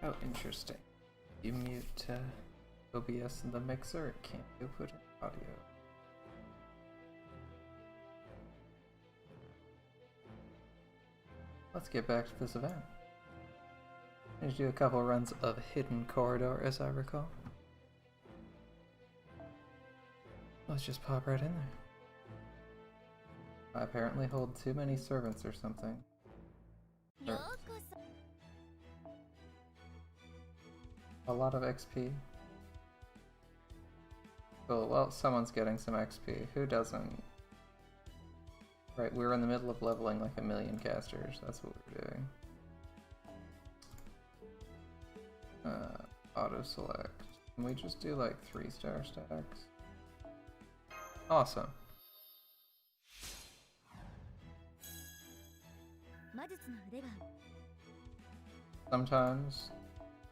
Oh, interesting. You mute OBS in the mixer, it can't go put in audio. Let's get back to this event. I need to do a couple runs of Hidden Corridor, as I recall. Let's just pop right in there. I apparently hold too many servants or something. A lot of XP. Cool, well, someone's getting some XP. Who doesn't? Right, we're in the middle of leveling like 1,000,000 casters. That's what we're doing. Auto select. Can we just do like 3-star stacks? Awesome. Sometimes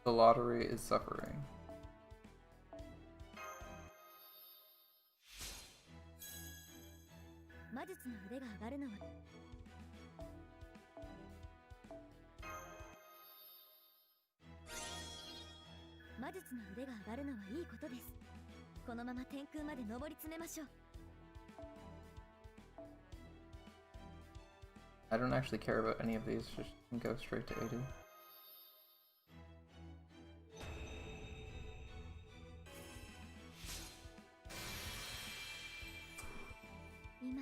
the lottery is suffering. I don't actually care about any of these, just go straight to 80.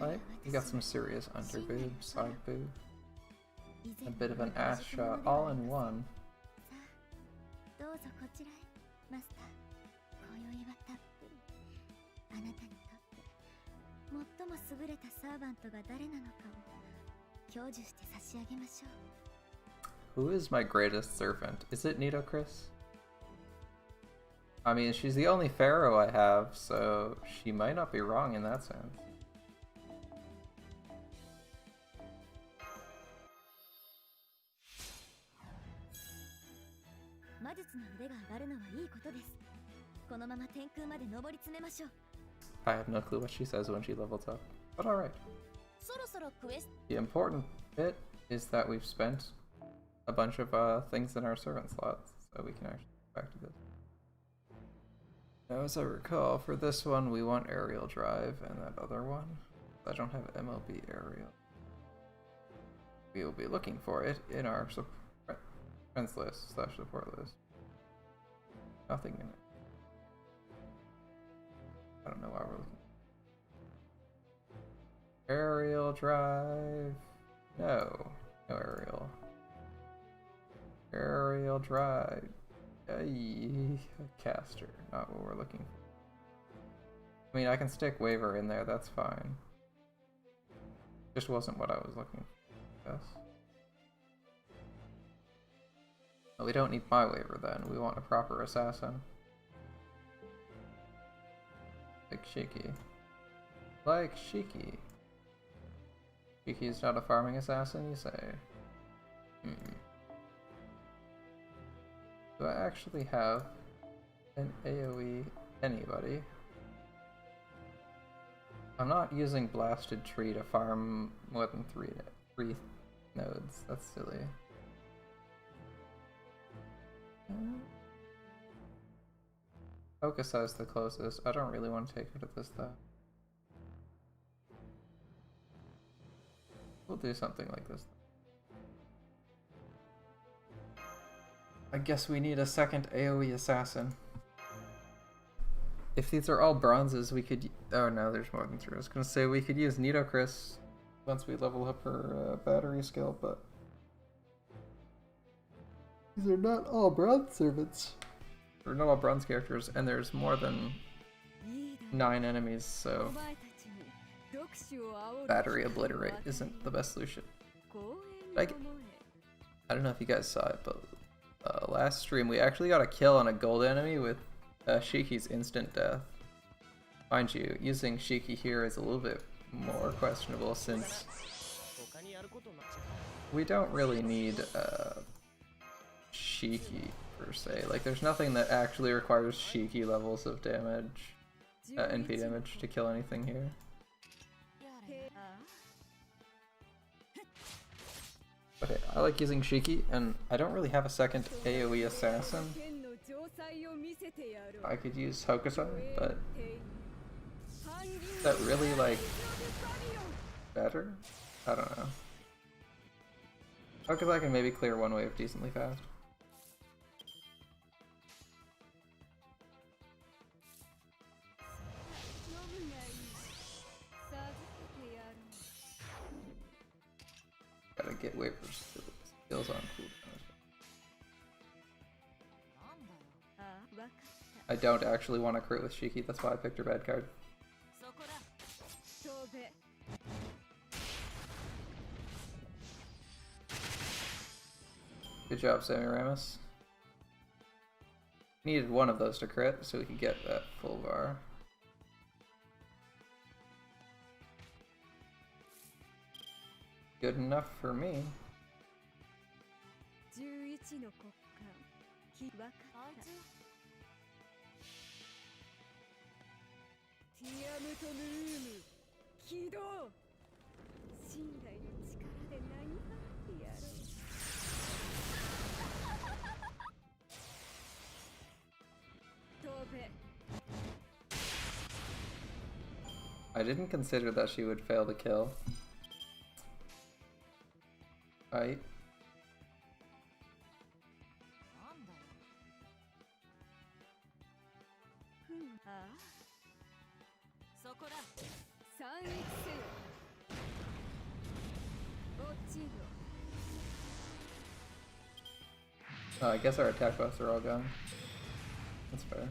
Like, you got some serious under boob, side boob, a bit of an ass shot, all in one. Who is my greatest servant? Is it Nito Chris? I mean, she's the only pharaoh I have, so she might not be wrong in that sense. I have no clue what she says when she levels up, but alright. The important bit is that we've spent a bunch of things in our servant slots, so we can actually go back to this. Now, as I recall, for this one we want aerial drive, and that other one, I don't have MLB aerial. We will be looking for it in our friends list / support list. Nothing in it. I don't know why we're looking. Aerial drive. No. No aerial. Aerial drive. Yay. Caster. Not what we're looking for. I mean, I can stick waiver in there, that's fine. Just wasn't what I was looking for, I guess. Well, we don't need my waiver then. We want a proper assassin. Like Shiki. Like Shiki. Shiki is not a farming assassin, you say? Do I actually have an AoE anybody? I'm not using Blasted Tree to farm more than three nodes. That's silly. Focus is the closest. I don't really want to take her to this though. We'll do something like this. I guess we need a second AoE assassin. If these are all bronzes, we could... Oh no, there's more than 3. I was gonna say we could use Nito Chris once we level up her battery skill, but... These are not all bronze servants. They're not all bronze characters, and there's more than 9 enemies, so... Battery Obliterate isn't the best solution. I don't know if you guys saw it, but last stream we actually got a kill on a gold enemy with Shiki's instant death. Mind you, using Shiki here is a little bit more questionable since we don't really need Shiki per se. Like, there's nothing that actually requires Shiki levels of damage, NP damage to kill anything here. Okay, I like using Shiki, and I don't really have a second AoE assassin. I could use Hokusai, but is that really, like, better? I don't know. Hokusai can maybe clear one wave decently fast. Gotta get waivers skills on cooldown. I don't actually want to crit with Shiki, that's why I picked her bad card. Good job, Semiramis. Needed one of those to crit so we could get that full bar. Good enough for me. I didn't consider that she would fail the kill. Right. Oh, I guess our attack buffs are all gone. That's fair.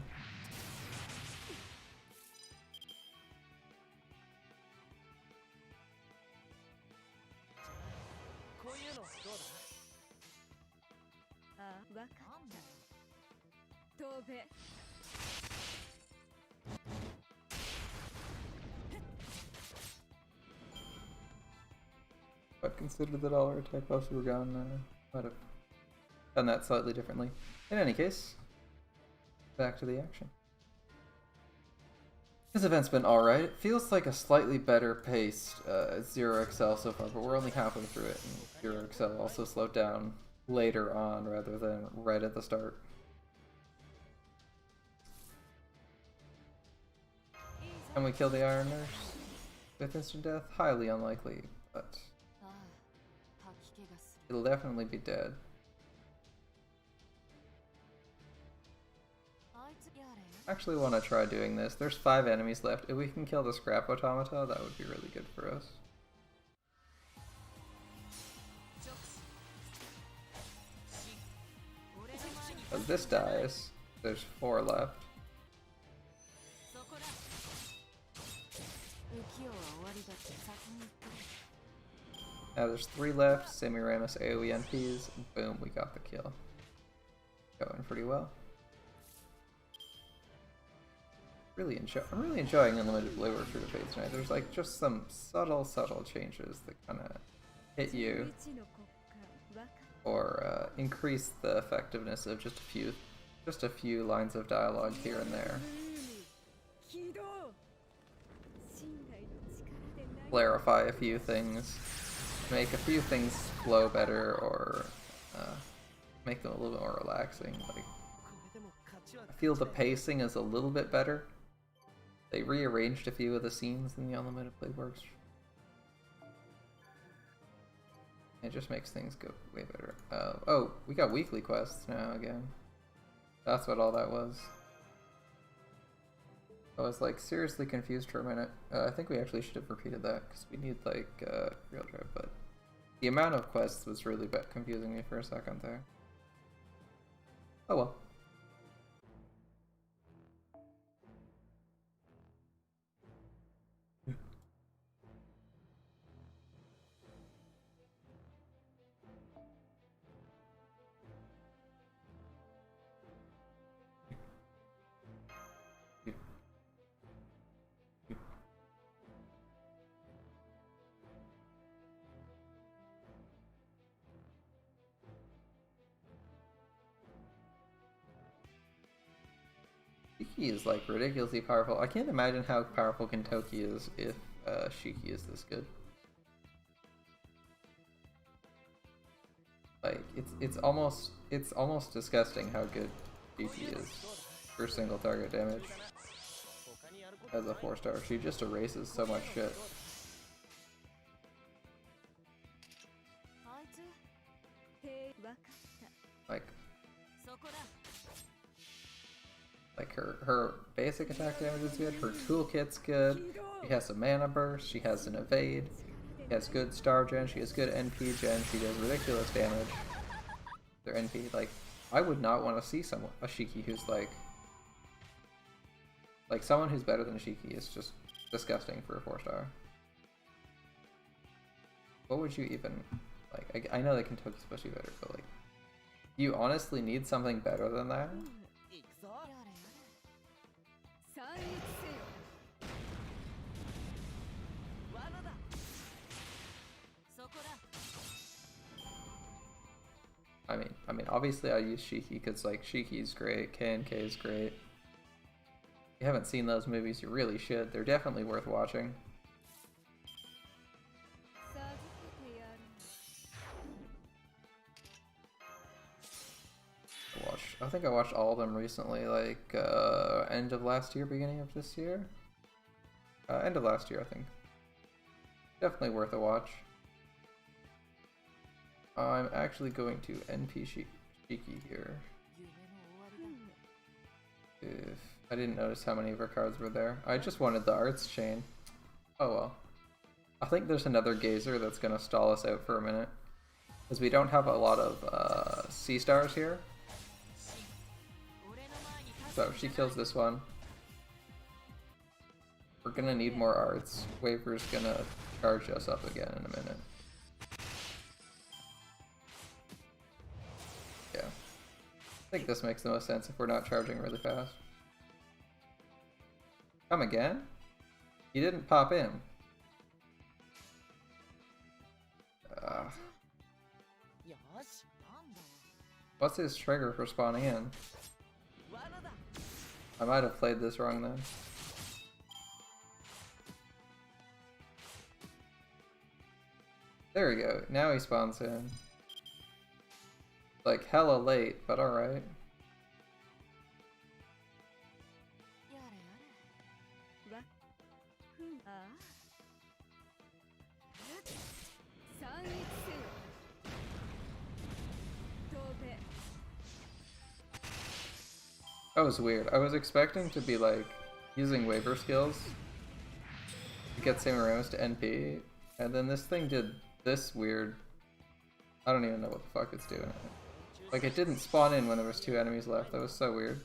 But considered that all our attack buffs were gone, might have done that slightly differently. In any case, back to the action. This event's been alright. It feels like a slightly better paced Zero XL so far, but we're only halfway through it, and Zero XL also slowed down later on rather than right at the start. Can we kill the Iron Nurse with instant death? Highly unlikely, but it'll definitely be dead. I actually want to try doing this. There's 5 enemies left. If we can kill the Scrap Automata, that would be really good for us. As this dies, there's 4 left. Now there's 3 left, Semiramis AoE NPs, boom, we got the kill. Going pretty well. I'm really enjoying Unlimited Blue or True to Fate tonight. There's like just some subtle changes that kind of hit you or increase the effectiveness of just a few lines of dialogue here and there. Clarify a few things, make a few things flow better, or make them a little bit more relaxing. Like, I feel the pacing is a little bit better. They rearranged a few of the scenes in the Unlimited Playworks. It just makes things go way better. Oh, we got weekly quests now again. That's what all that was. I was like seriously confused for a minute. I think we actually should have repeated that because we need like real drive, but the amount of quests was really confusing me for a second there. Oh well. Shiki is like ridiculously powerful. I can't imagine how powerful Kentoki is if Shiki is this good. it's almost disgusting how good Shiki is for single target damage. As a 4-star, she just erases so much shit. Like her basic attack damage is good, her toolkit's good, she has a mana burst, she has an evade, she has good star gen, she has good NP gen, she does ridiculous damage. Their NP, like, I would not want to see a Shiki who's like someone who's better than Shiki is just disgusting for a 4-star. What would you even, like, I know they can Toki especially better, but like, you honestly need something better than that? I mean, obviously I use Shiki because like Shiki's great, K&K is great. If you haven't seen those movies, you really should. They're definitely worth watching. I think I watched all of them recently, like end of last year, beginning of this year. End of last year, I think. Definitely worth a watch. I'm actually going to NP Shiki here. If I didn't notice how many of her cards were there. I just wanted the arts chain. Oh well. I think there's another Gazer that's gonna stall us out for a minute. Because we don't have a lot of C-stars here. So she kills this one. We're gonna need more arts. Waver's gonna charge us up again in a minute. Yeah. I think this makes the most sense if we're not charging really fast. Come again? He didn't pop in. What's his trigger for spawning in? I might have played this wrong then. There we go. Now he spawns in. Like hella late, but alright. That was weird. I was expecting to be like using Waver skills to get Samuramis to NP, and then this thing did this weird. I don't even know what the fuck it's doing. Like it didn't spawn in when there was 2 enemies left. That was so weird.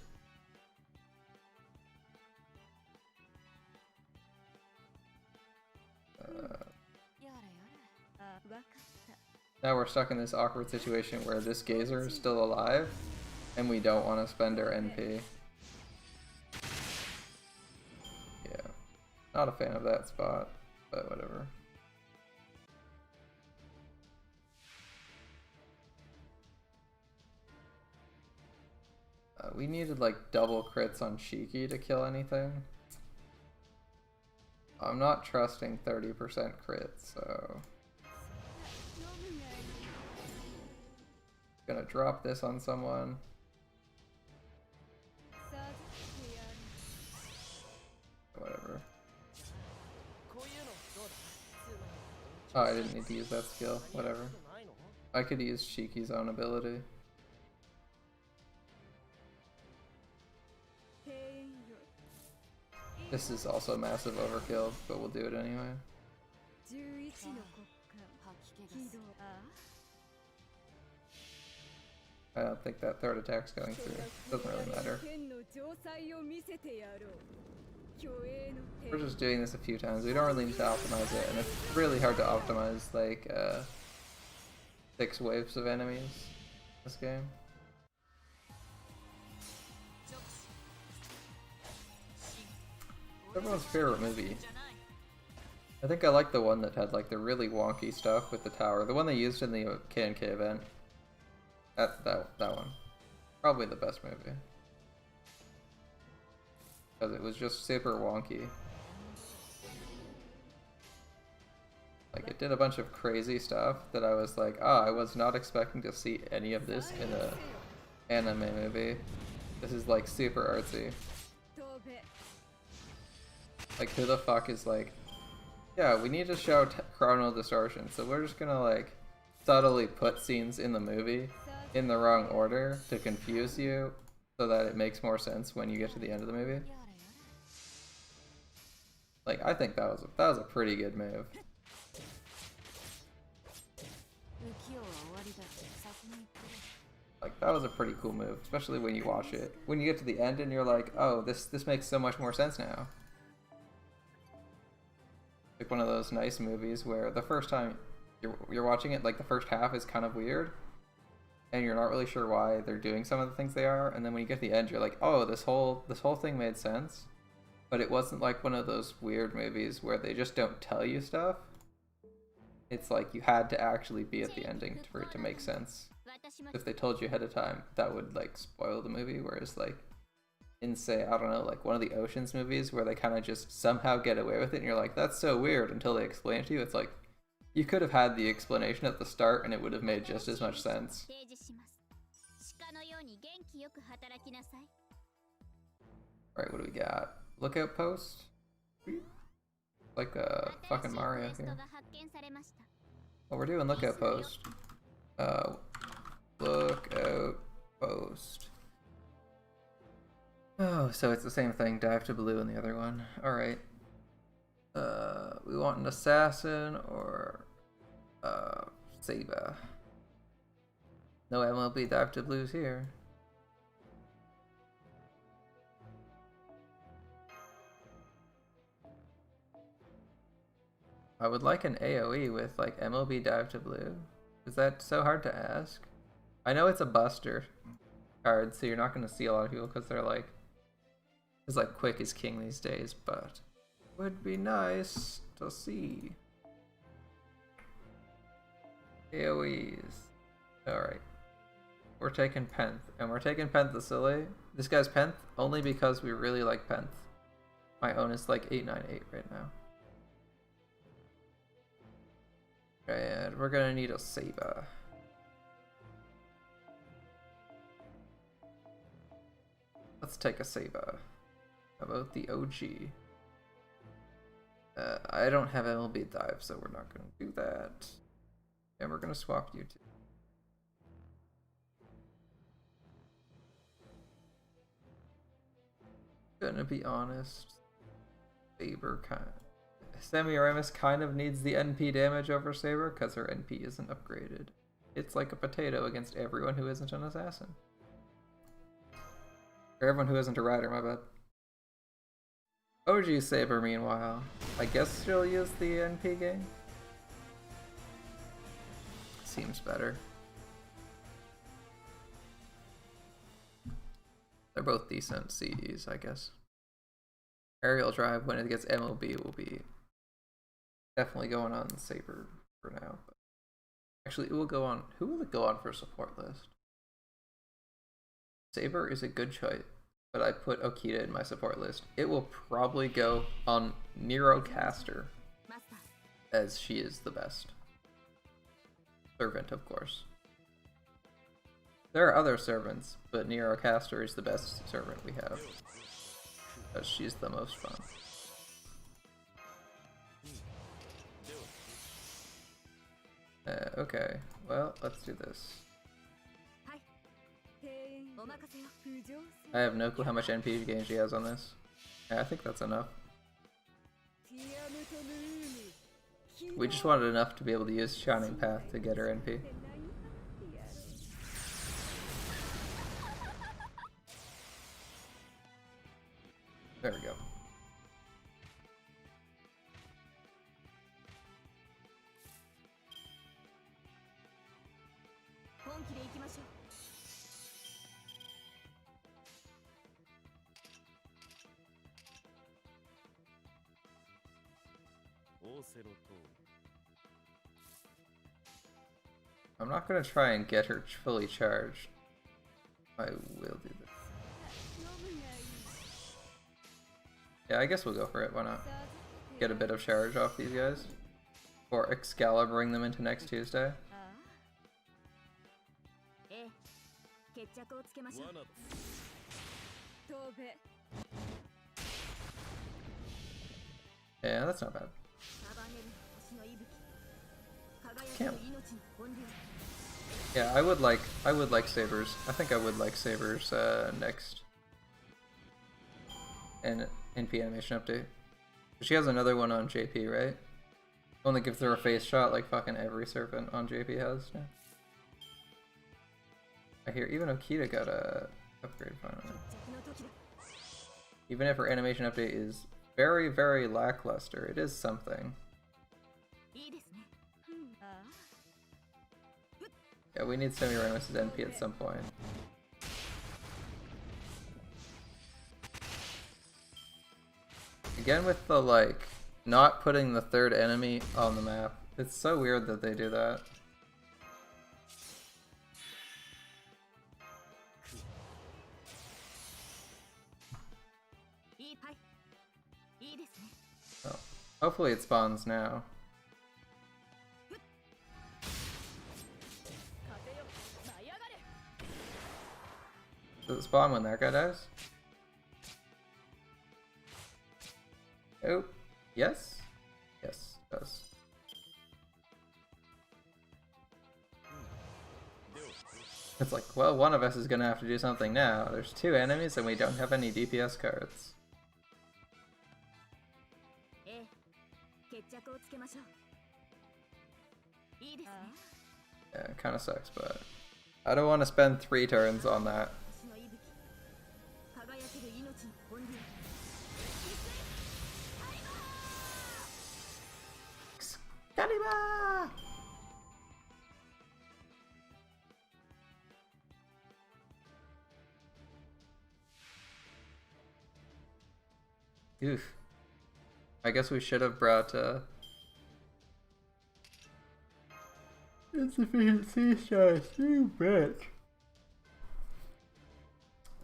Now we're stuck in this awkward situation where this Gazer is still alive, and we don't want to spend our NP. Yeah. Not a fan of that spot, but whatever. We needed like double crits on Shiki to kill anything. I'm not trusting 30% crits, so... Gonna drop this on someone. Whatever. Oh, I didn't need to use that skill. Whatever. I could use Shiki's own ability. This is also massive overkill, but we'll do it anyway. I don't think that third attack's going through. Doesn't really matter. We're just doing this a few times. We don't really need to optimize it, and it's really hard to optimize like 6 waves of enemies in this game. Everyone's favorite movie. I think I like the one that had like the really wonky stuff with the tower. The one they used in the K&K event. That one. Probably the best movie. Because it was just super wonky. Like, it did a bunch of crazy stuff that I was like, oh, I was not expecting to see any of this in a anime movie. This is like super artsy. Like, who the fuck is like, yeah, we need to show chronal distortion, so we're just gonna like subtly put scenes in the movie in the wrong order to confuse you so that it makes more sense when you get to the end of the movie. Like, I think that was a pretty good move. Like, that was a pretty cool move, especially when you watch it. When you get to the end and you're like, oh, this makes so much more sense now. Like one of those nice movies where the first time you're watching it, like the first half is kind of weird, and you're not really sure why they're doing some of the things they are, and then when you get to the end, you're like, oh, this whole thing made sense. But it wasn't like one of those weird movies where they just don't tell you stuff. It's like you had to actually be at the ending for it to make sense. If they told you ahead of time, that would like spoil the movie, whereas like in, say, I don't know, like one of the Ocean's movies where they kind of just somehow get away with it and you're like, that's so weird, until they explain it to you. It's like, you could have had the explanation at the start and it would have made just as much sense. Alright, what do we got? Lookout post? Like a fucking Mario here. Oh, we're doing lookout post. Lookout post. Oh, so it's the same thing, dive to blue in the other one. Alright. We want an assassin or Saber. No MLB dive to blues here. I would like an AoE with like MLB dive to blue. Is that so hard to ask? I know it's a buster card, so you're not going to see a lot of people because they're like, it's like quick is king these days, but would be nice to see. AoEs. Alright. We're taking Penth, and we're taking Penthesilly. This guy's Penth only because we really like Penth. My own is like 898 right now. And we're gonna need a Saber. Let's take a Saber. How about the OG? I don't have MLB dive, so we're not gonna do that. And we're gonna swap you two. Gonna be honest, Saber Semiramis kind of needs the NP damage over Saber because her NP isn't upgraded. It's like a potato against everyone who isn't an assassin. Or everyone who isn't a rider, my bad. OG Saber, meanwhile, I guess she'll use the NP game. Seems better. They're both decent CEs, I guess. Aerial Drive, when it gets MLB, will be definitely going on Saber for now. But actually, it will go on. Who will it go on for support list? Saber is a good choice, but I put Okita in my support list. It will probably go on Neurocaster, as she is the best. Servant, of course. There are other servants, but Neurocaster is the best servant we have, because she's the most fun. Okay, well, let's do this. I have no clue how much NP gain she has on this. Yeah, I think that's enough. We just wanted enough to be able to use Shining Path to get her NP. There we go. I'm not gonna try and get her fully charged. I will do this. Yeah, I guess we'll go for it. Why not? Get a bit of charge off these guys. Or Excaliburing them into next Tuesday. Yeah, that's not bad. Can't. Yeah, I would like Sabers. I think I would like Sabers next in NP animation update. She has another one on JP, right? Only gives her a face shot like fucking every serpent on JP has. Yeah. I hear even Okita got a upgrade finally. Even if her animation update is very, very lackluster, it is something. Yeah, we need Semiramis' NP at some point. Again with the, like, not putting the third enemy on the map. It's so weird that they do that. Oh, hopefully it spawns now. Does it spawn when that guy dies? Oh, yes? Yes, it does. It's like, well, one of us is gonna have to do something now. There's 2 enemies and we don't have any DPS cards. Yeah, it kinda sucks, but I don't want to spend 3 turns on that. Excalibur! Oof. I guess we should have brought insufficient C-stars, you bitch.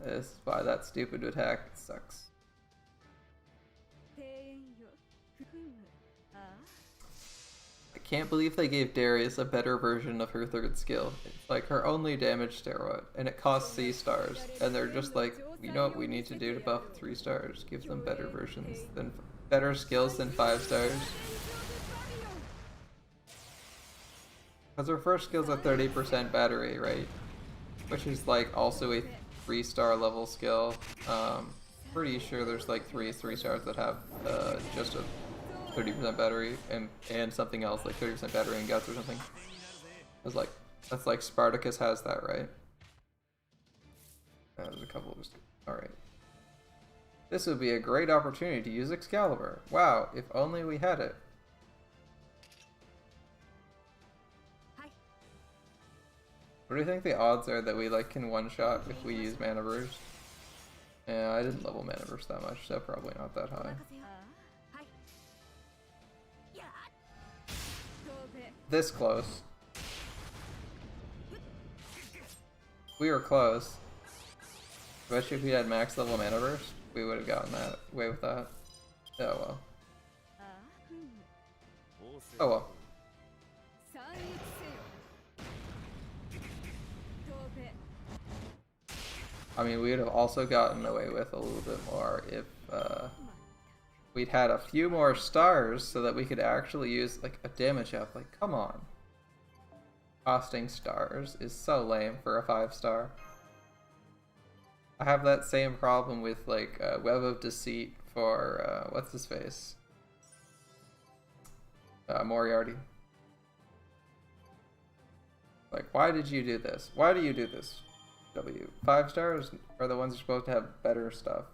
This is why that stupid attack sucks. I can't believe they gave Darius a better version of her 3rd skill. It's like her only damage steroid, and it costs C-stars, and they're just like, you know what we need to do to buff 3 stars? Give them better versions, than better skills than 5 stars. Because her first skill's a 30% battery, right? Which is like also a 3-star level skill. Pretty sure there's like 3 3-stars that have just a 30% battery and something else like 30% battery and guts or something. It's like that's like Spartacus has that, right? There's a couple of us. Alright. This would be a great opportunity to use Excalibur. Wow, if only we had it. What do you think the odds are that we like can one-shot if we use Mana Burst? Yeah, I didn't level Mana Burst that much, so probably not that high. This close. We were close. Especially if we had max level Mana Burst, we would have gotten that away with that. Oh well. Oh well. I mean, we would have also gotten away with a little bit more if we'd had a few more stars so that we could actually use like a damage up. Like, come on. Costing stars is so lame for a 5-star. I have that same problem with like Web of Deceit for what's his face? Moriarty. Like, why did you do this? Why do you do this? 5 stars are the ones who are supposed to have better stuff.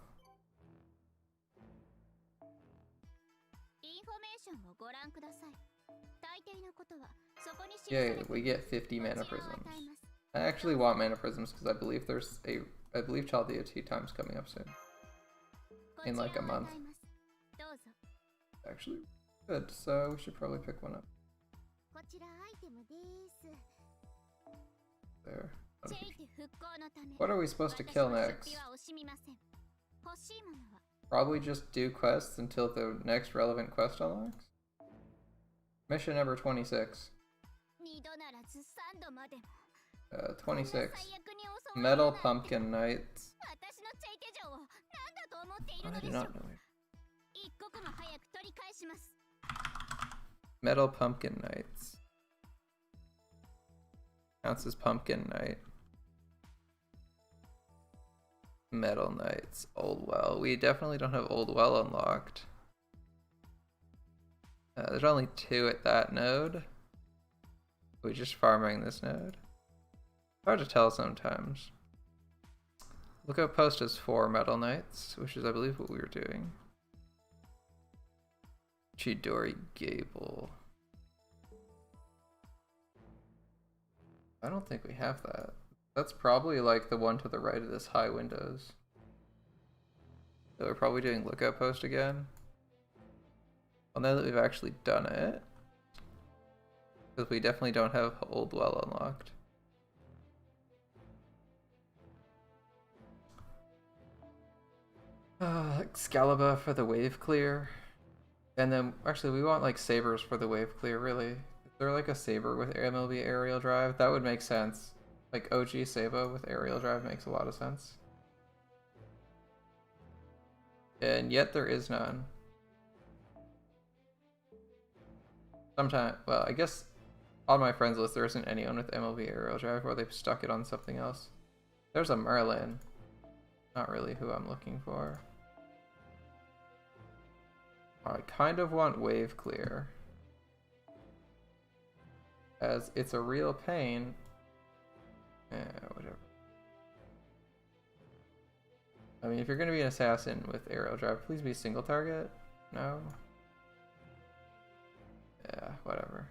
Yay, we get 50 mana prisms. I actually want mana prisms because I believe there's Child Deity Time's coming up soon. In like a month. Actually good, so we should probably pick one up. There. What are we supposed to kill next? Probably just do quests until the next relevant quest unlocks? Mission number 26. 26. Metal Pumpkin Nights. I do not know it. Metal Pumpkin Nights. Counts as Pumpkin Night. Metal Knights. Old Well. We definitely don't have Old Well unlocked. There's only 2 at that node. We're just farming this node. Hard to tell sometimes. Lookout post has 4 Metal Knights, which is I believe what we were doing. Chidori Gable. I don't think we have that. That's probably like the one to the right of this high windows. So we're probably doing lookout post again. Well, now that we've actually done it, because we definitely don't have Old Well unlocked. Excalibur for the wave clear. And then, actually, we want like sabers for the wave clear, really. Is there like a saber with MLB aerial drive? That would make sense. Like OG Sabo with aerial drive makes a lot of sense. And yet there is none. Sometimes, well, I guess on my friends list there isn't anyone with MLB aerial drive, or they've stuck it on something else. There's a Merlin. Not really who I'm looking for. I kind of want wave clear, as it's a real pain. Whatever. I mean, if you're gonna be an assassin with aerial drive, please be single target. No. Yeah, whatever.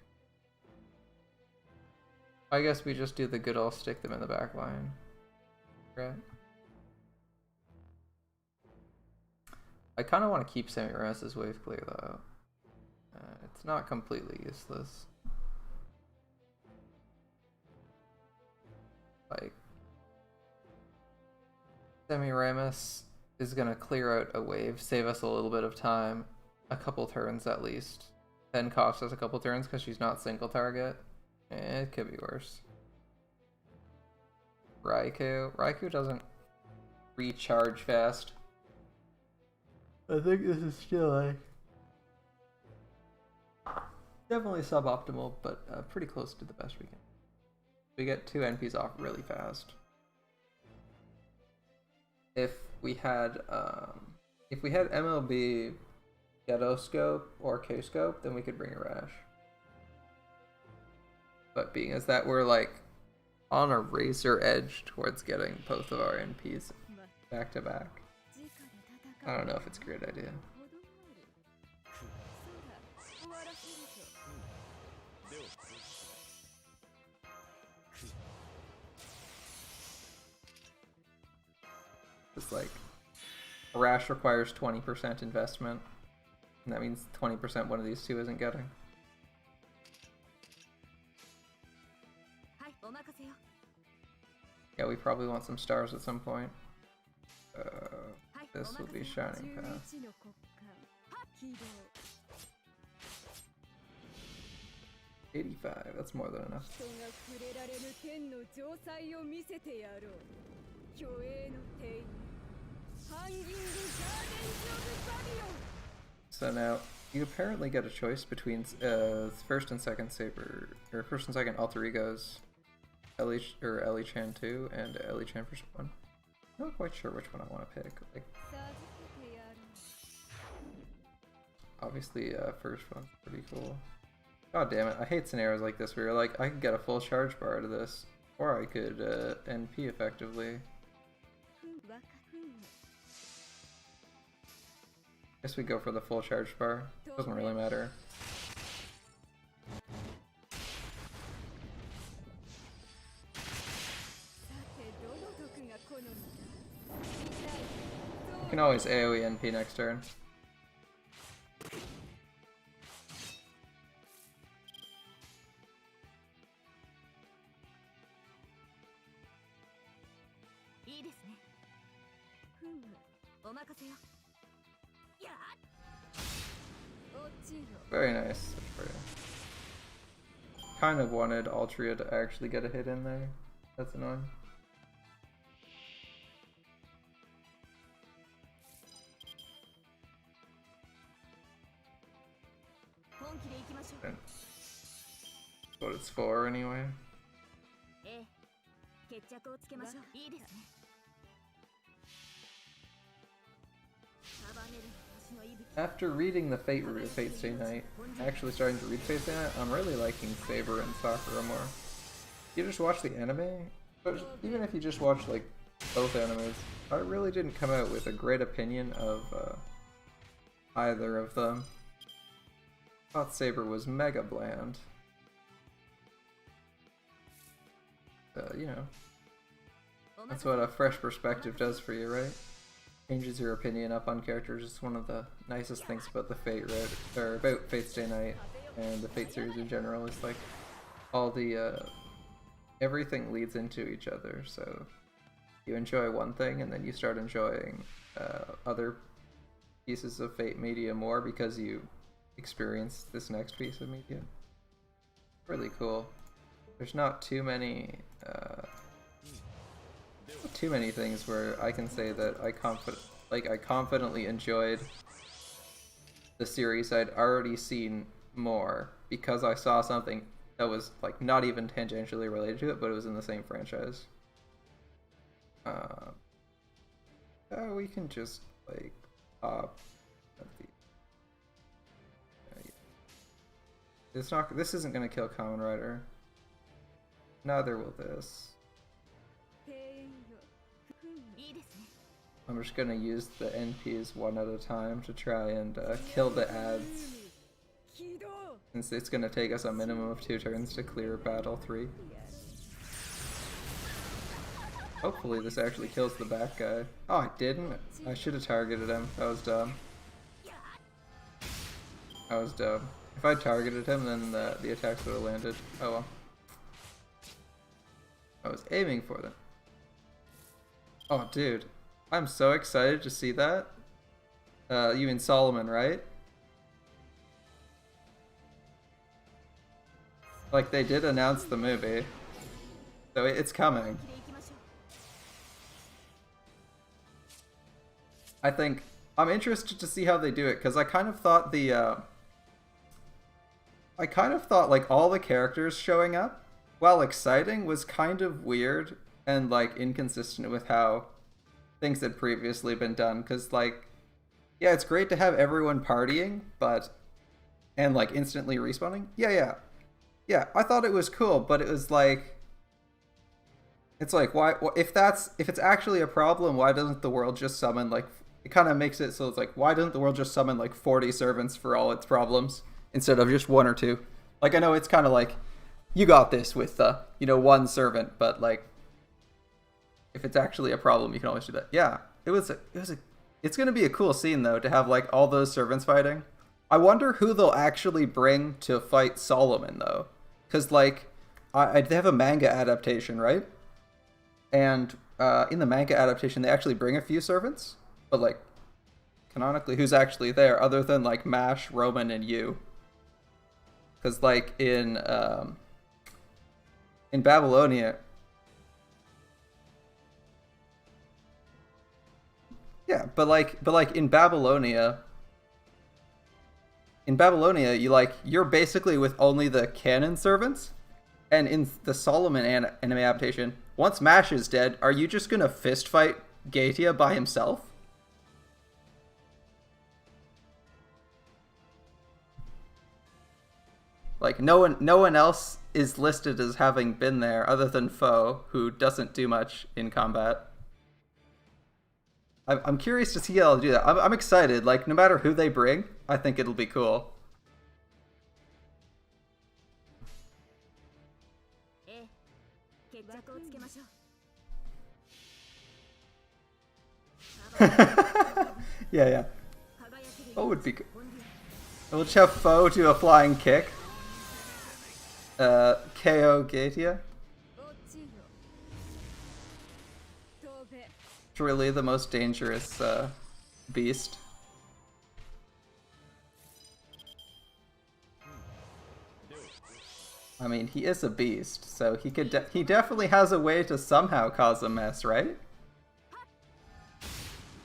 I guess we just do the good old stick them in the back line. Right. I kind of want to keep Semi-Rames's wave clear though. It's not completely useless. Like, Semi-Rames is gonna clear out a wave, save us a little bit of time, a couple turns at least. Then cost us a couple turns because she's not single target. It could be worse. Raikou doesn't recharge fast. I think this is still like definitely suboptimal, but pretty close to the best we can. We get 2 NPs off really fast. If we had MLB Ghetto Scope or K Scope, then we could bring a Rash. But being as that we're like on a razor edge towards getting both of our NPs back to back, I don't know if it's a great idea. Just like, a Rash requires 20% investment, and that means 20% one of these 2 isn't getting. Yeah, we probably want some stars at some point. This will be Shining Path. 85, that's more than enough. So now, you apparently get a choice between first and second saber, or first and second alter egos, Ellie Chan 2 and Ellie Chan first 1. I'm not quite sure which one I want to pick. Like, obviously, first one's pretty cool. God damn it, I hate scenarios like this where you're like, I could get a full charge bar out of this, or I could NP effectively. Guess we go for the full charge bar. Doesn't really matter. You can always AoE NP next turn. Very nice. kind of wanted Altria to actually get a hit in there. That's annoying. That's what it's for anyway. After reading the Fate Stay Night, actually starting to read Fate Stay Night, I'm really liking Saber and Sakura more. You just watch the anime, but even if you just watch like both animes, I really didn't come out with a great opinion of either of them. I thought Saber was mega bland. You know, that's what a fresh perspective does for you, right? Changes your opinion up on characters. It's one of the nicest things about the about Fate Stay Night and the Fate series in general. Is like all the everything leads into each other. So you enjoy one thing, and then you start enjoying other pieces of Fate media more because you experience this next piece of media. Really cool. There's not too many things where I can say that I confidently enjoyed the series I'd already seen more because I saw something that was like not even tangentially related to it, but it was in the same franchise. We can just like pop at the. This isn't gonna kill Kamen Rider. Neither will this. I'm just gonna use the NPs one at a time to try and kill the ads. Since it's gonna take us a minimum of 2 turns to clear Battle 3. Hopefully this actually kills the back guy. Oh, I didn't? I should have targeted him. That was dumb. That was dumb. If I targeted him, then the attacks would have landed. Oh well. I was aiming for them. Oh, dude. I'm so excited to see that. You mean Solomon, right? Like, they did announce the movie. So it's coming. I think I'm interested to see how they do it, because I kind of thought like all the characters showing up, while exciting, was kind of weird and like inconsistent with how things had previously been done. Because like, yeah, it's great to have everyone partying, and like instantly respawning. Yeah, I thought it was cool, but it was like, it's like, why, if it's actually a problem, why doesn't the world just summon like, it kind of makes it so it's like, why doesn't the world just summon like 40 servants for all its problems instead of just 1 or 2? Like, I know it's kind of like, you got this with you know, 1 servant, but like, if it's actually a problem, you can always do that. Yeah, it's gonna be a cool scene though to have like all those servants fighting. I wonder who they'll actually bring to fight Solomon though, because like, they have a manga adaptation, right? And in the manga adaptation, they actually bring a few servants, but like, canonically, who's actually there other than like Mash, Roman, and you? Because like in Babylonia, yeah, but like in Babylonia, you're basically with only the canon servants, and in the Solomon anime adaptation, once Mash is dead, are you just gonna fist fight Gatia by himself? Like, no one else is listed as having been there other than Foe, who doesn't do much in combat. I'm curious to see how they'll do that. I'm excited. Like, no matter who they bring, I think it'll be cool. Yeah. What would be good? We'll just have Foe do a flying kick. KO Gatia. It's really the most dangerous beast. I mean, he is a beast, so he definitely has a way to somehow cause a mess, right?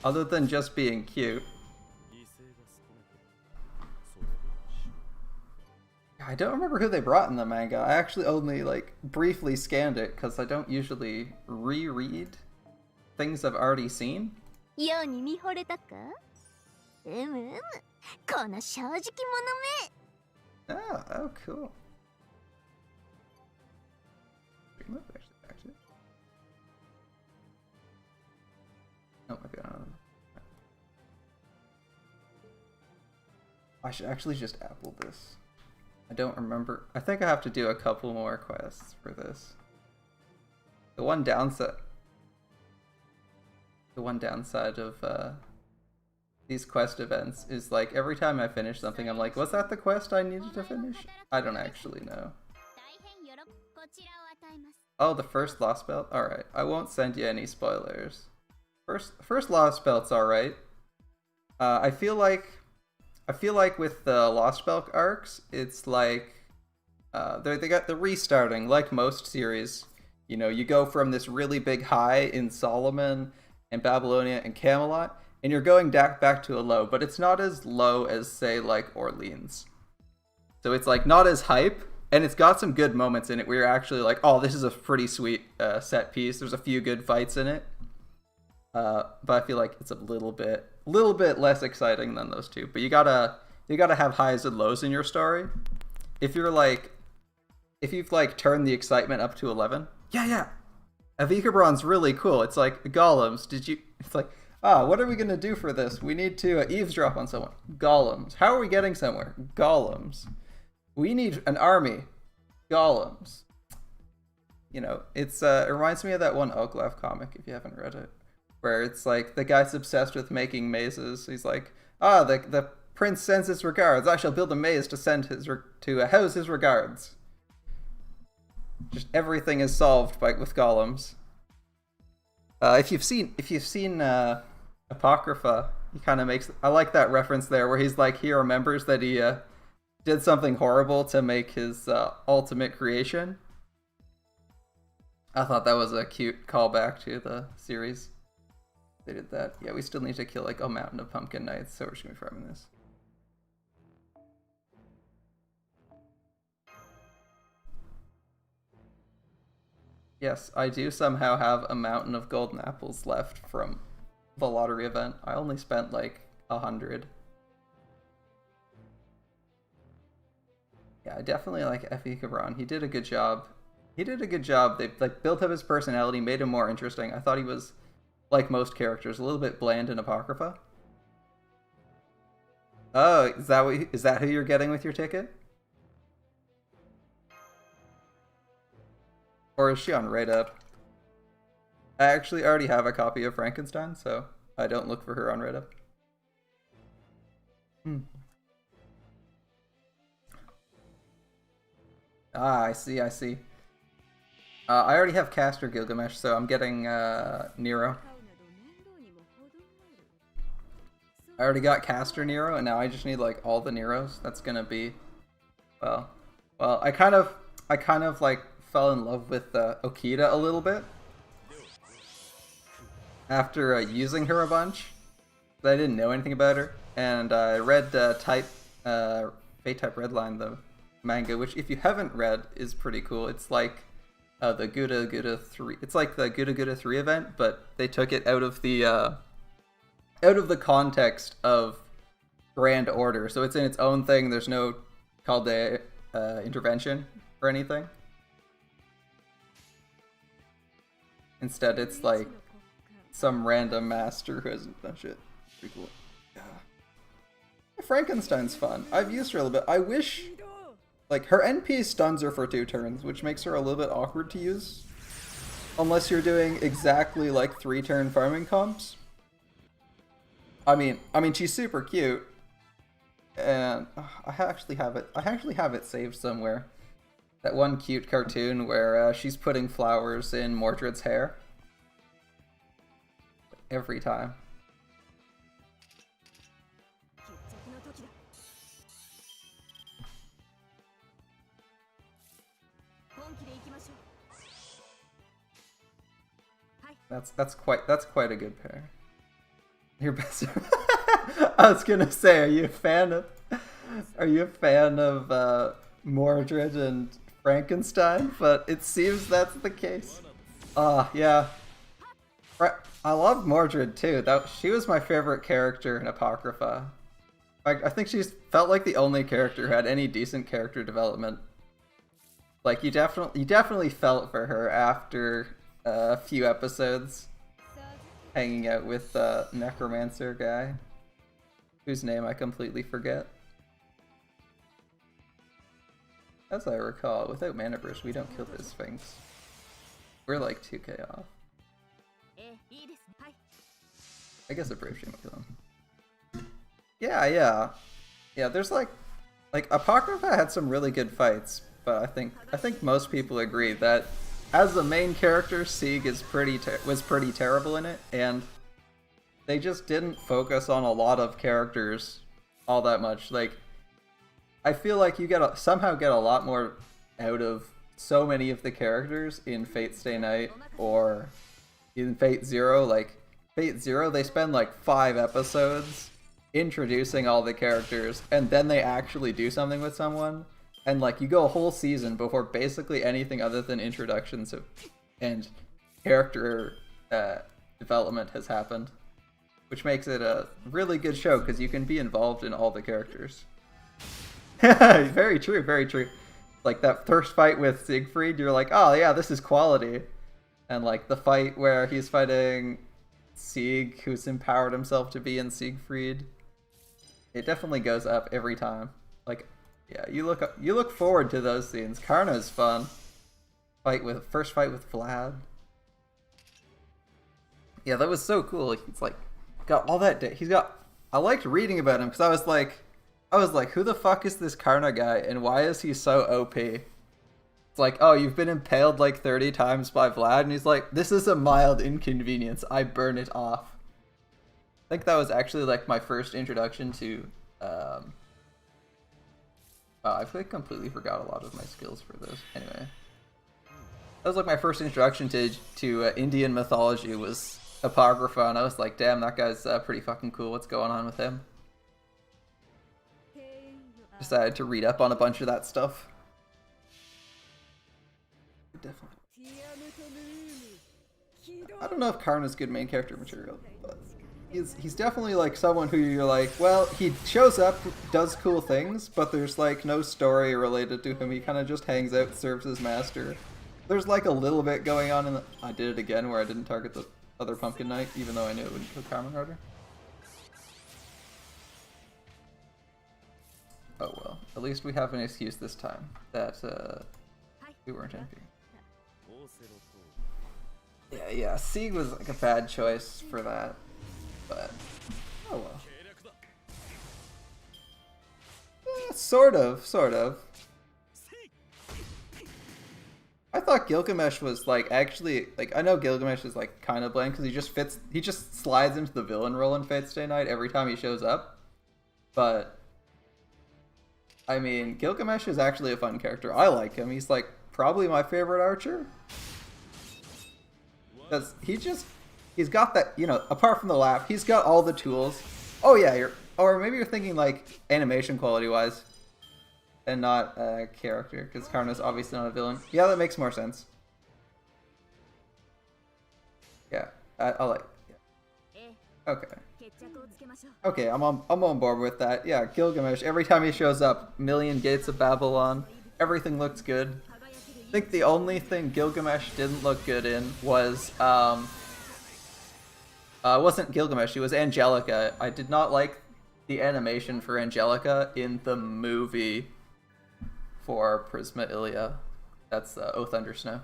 Other than just being cute. I don't remember who they brought in the manga. I actually only, like, briefly scanned it, because I don't usually reread things I've already seen. Oh, cool. Oh my god. I should actually just Apple this. I don't remember. I think I have to do a couple more quests for this. The one downside of these quest events is, like, every time I finish something, I'm like, was that the quest I needed to finish? I don't actually know. Oh, the first Lost Belt? Alright, I won't send you any spoilers. First Lost Belt's alright. I feel like with the Lost Belt arcs, it's like they got the restarting, like most series. You know, you go from this really big high in Solomon and Babylonia and Camelot, and you're going back to a low, but it's not as low as, say, like Orleans. So it's like not as hype, and it's got some good moments in it where you're actually like, oh, this is a pretty sweet set piece. There's a few good fights in it. But I feel like it's a little bit less exciting than those two. But you gotta have highs and lows in your story. If you've turned the excitement up to 11, yeah, Avikabron's really cool. It's like, golems. It's like, what are we gonna do for this? We need to eavesdrop on someone. Golems. How are we getting somewhere? Golems. We need an army. Golems. You know, it reminds me of that one Oglaf comic, if you haven't read it, where it's like the guy's obsessed with making mazes. He's like, the prince sends his regards. I shall build a maze to house his regards. Just everything is solved with golems. If you've seen Apocrypha, he kind of makes. I like that reference there, where he's like, he remembers that he did something horrible to make his ultimate creation. I thought that was a cute callback to the series. They did that. Yeah, we still need to kill like a mountain of pumpkin knights, so we're just gonna be farming this. Yes, I do somehow have a mountain of golden apples left from the lottery event. I only spent like 100. Yeah, I definitely like Effie Cabron. He did a good job. They like built up his personality, made him more interesting. I thought he was, like most characters, a little bit bland in Apocrypha. Oh, is that who you're getting with your ticket? Or is she on Raid Up? I actually already have a copy of Frankenstein, so I don't look for her on Raid Up. I see. I already have Castor Gilgamesh, so I'm getting Nero. I already got Castor Nero, and now I just need like all the Neros. That's gonna be, well, I kind of like fell in love with Okita a little bit after using her a bunch, but I didn't know anything about her, and I read Fate Type Redline, the manga, which if you haven't read is pretty cool. It's like the Guda 3. It's like the Guda 3 event, but they took it out of the context of Grand Order, so it's in its own thing. There's no Calde intervention or anything. Instead, it's like some random master who hasn't done shit. Pretty cool. Yeah. Frankenstein's fun. I've used her a little bit. I wish, like, her NP stuns her for 2 turns, which makes her a little bit awkward to use. Unless you're doing exactly like 3-turn farming comps. I mean, she's super cute, and I actually have it saved somewhere. That one cute cartoon where she's putting flowers in Mordred's hair. Every time. That's quite a good pair. Your best. I was gonna say, are you a fan of Mordred and Frankenstein? But it seems that's the case. Yeah. I love Mordred too. She was my favorite character in Apocrypha. I think she's felt like the only character who had any decent character development. Like you definitely felt for her after a few episodes hanging out with the necromancer guy, whose name I completely forget. As I recall, without Mana Burst, we don't kill the Sphinx. We're like 2k off. I guess a Brave Shaman kill him. Yeah. There's like Apocrypha had some really good fights, but I think most people agree that as the main character, Sieg was pretty terrible in it, and they just didn't focus on a lot of characters all that much. Like, I feel like you somehow get a lot more out of so many of the characters in Fate Stay Night or in Fate Zero. Like, Fate Zero, they spend like 5 episodes introducing all the characters, and then they actually do something with someone. And like you go a whole season before basically anything other than introductions and character development has happened, which makes it a really good show because you can be involved in all the characters. Very true, very true. Like that first fight with Siegfried, you're like, oh yeah, this is quality. And like the fight where he's fighting Sieg, who's empowered himself to be in Siegfried, it definitely goes up every time. Like, yeah, you look forward to those scenes. Karna's fun. First fight with Vlad. Yeah, that was so cool. He's like got all that. I liked reading about him because I was like, who the fuck is this Karna guy and why is he so OP? It's like, oh, you've been impaled like 30 times by Vlad, and he's like, this is a mild inconvenience. I burn it off. I think that was actually like my first introduction to. I've like completely forgot a lot of my skills for this. Anyway, that was like my first introduction to Indian mythology was Apocrypha, and I was like, damn, that guy's pretty fucking cool. What's going on with him? Decided to read up on a bunch of that stuff. Definitely. I don't know if Karna's good main character material, but he's definitely like someone who you're like, well, he shows up, does cool things, but there's like no story related to him. He kind of just hangs out, serves his master. There's like a little bit going on in the... I did it again where I didn't target the other Pumpkin Knight, even though I knew it would kill Carmen harder. Oh well, at least we have an excuse this time that we weren't MP. Yeah, Sieg was like a bad choice for that, but oh well. Sort of. I thought Gilgamesh was like actually like I know Gilgamesh is like kind of bland because he just slides into the villain role in Fate Stay Night every time he shows up, but I mean Gilgamesh is actually a fun character. I like him. He's like probably my favorite archer. Because he's got that, you know, apart from the laugh, he's got all the tools. Oh yeah, or maybe you're thinking like animation quality wise and not character, because Karna's obviously not a villain. Yeah, that makes more sense. Yeah, I like, yeah. Okay, I'm on board with that. Yeah, Gilgamesh, every time he shows up, Million Gates of Babylon, everything looks good. I think the only thing Gilgamesh didn't look good in was, wasn't Gilgamesh, it was Angelica. I did not like the animation for Angelica in the movie for Prisma Ilia. That's Oath Under Snow.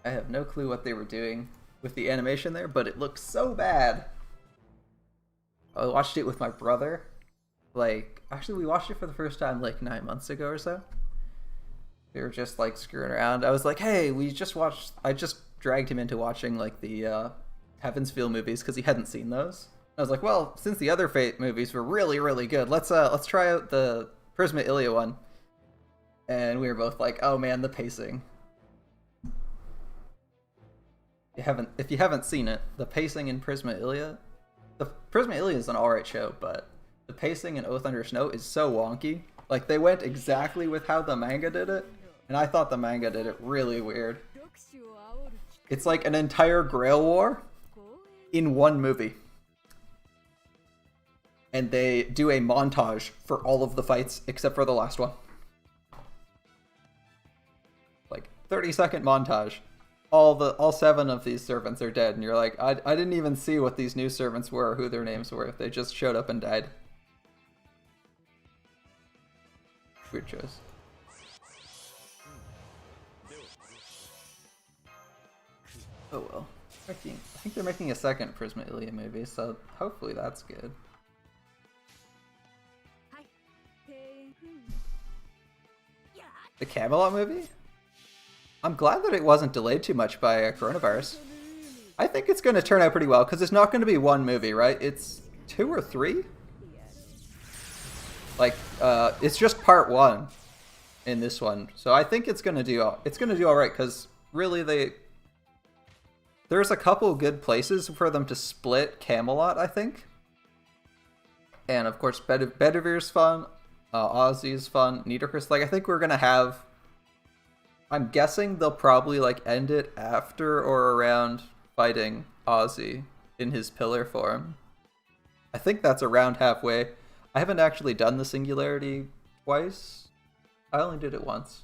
I have no clue what they were doing with the animation there, but it looks so bad. I watched it with my brother. Like, actually we watched it for the first time like 9 months ago or so. We were just like screwing around. I was like, hey, I just dragged him into watching like the Heaven's Feel movies because he hadn't seen those. I was like, well, since the other Fate movies were really, really good, let's try out the Prisma Ilia one. And we were both like, oh man, the pacing. If you haven't seen it, the pacing in Prisma Ilia, the Prisma Ilia is an alright show, but the pacing in Oath Under Snow is so wonky. Like, they went exactly with how the manga did it, and I thought the manga did it really weird. It's like an entire Grail War in one movie. And they do a montage for all of the fights except for the last one. Like, 30-second montage. All 7 of these servants are dead, and you're like, I didn't even see what these new servants were or who their names were. They just showed up and died. Weird choice. Oh well. I think they're making a second Prisma Ilia movie, so hopefully that's good. The Camelot movie? I'm glad that it wasn't delayed too much by coronavirus. I think it's going to turn out pretty well, because it's not going to be one movie, right? It's 2 or 3? Like, it's just part 1 in this one. So I think it's going to do alright, because really there's a couple good places for them to split Camelot, I think. And of course, Bedivere's fun, Ozzy's fun, Nidochris. Like, I think we're going to have... I'm guessing they'll probably like end it after or around fighting Ozzy in his pillar form. I think that's around halfway. I haven't actually done the Singularity twice. I only did it once.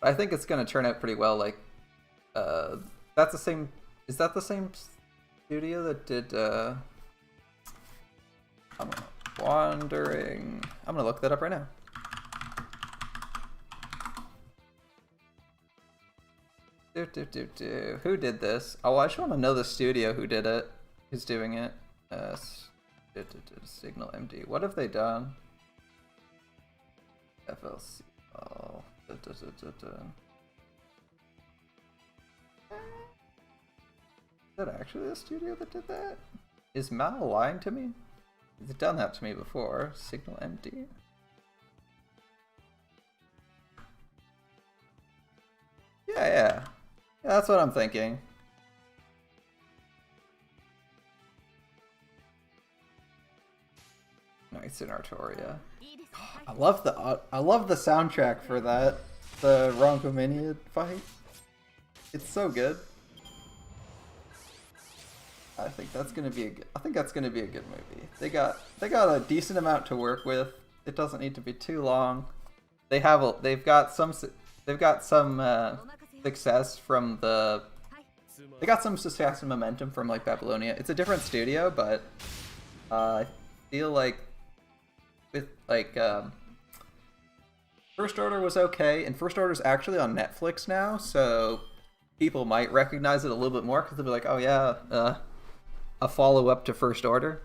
I think it's gonna turn out pretty well. Like, that's the same. Is that the same studio that did? I'm wandering. I'm gonna look that up right now. Who did this? Oh, I just want to know the studio who did it. Who's doing it? Signal MD. What have they done? FLC. Oh. Is that actually the studio that did that? Is Mal lying to me? He's done that to me before. Signal MD. Yeah, that's what I'm thinking. Nights in Artoria. I love the soundtrack for that. The Ronkomania fight. It's so good. I think that's gonna be a good movie. They got a decent amount to work with. It doesn't need to be too long. They've got some success from they got some success and momentum from like Babylonia. It's a different studio, but I feel like with like First Order was okay, and First Order's actually on Netflix now, so people might recognize it a little bit more because they'll be like, oh yeah, a follow-up to First Order.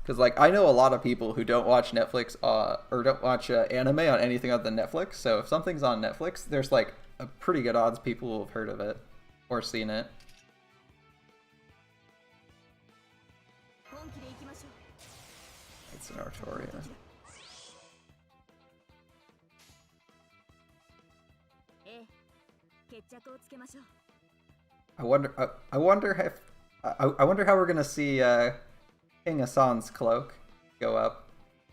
Because like I know a lot of people who don't watch Netflix or don't watch anime on anything other than Netflix, so if something's on Netflix, there's like a pretty good odds people will have heard of it or seen it. It's an Artoria. I wonder how we're gonna see King Hassan's cloak go up.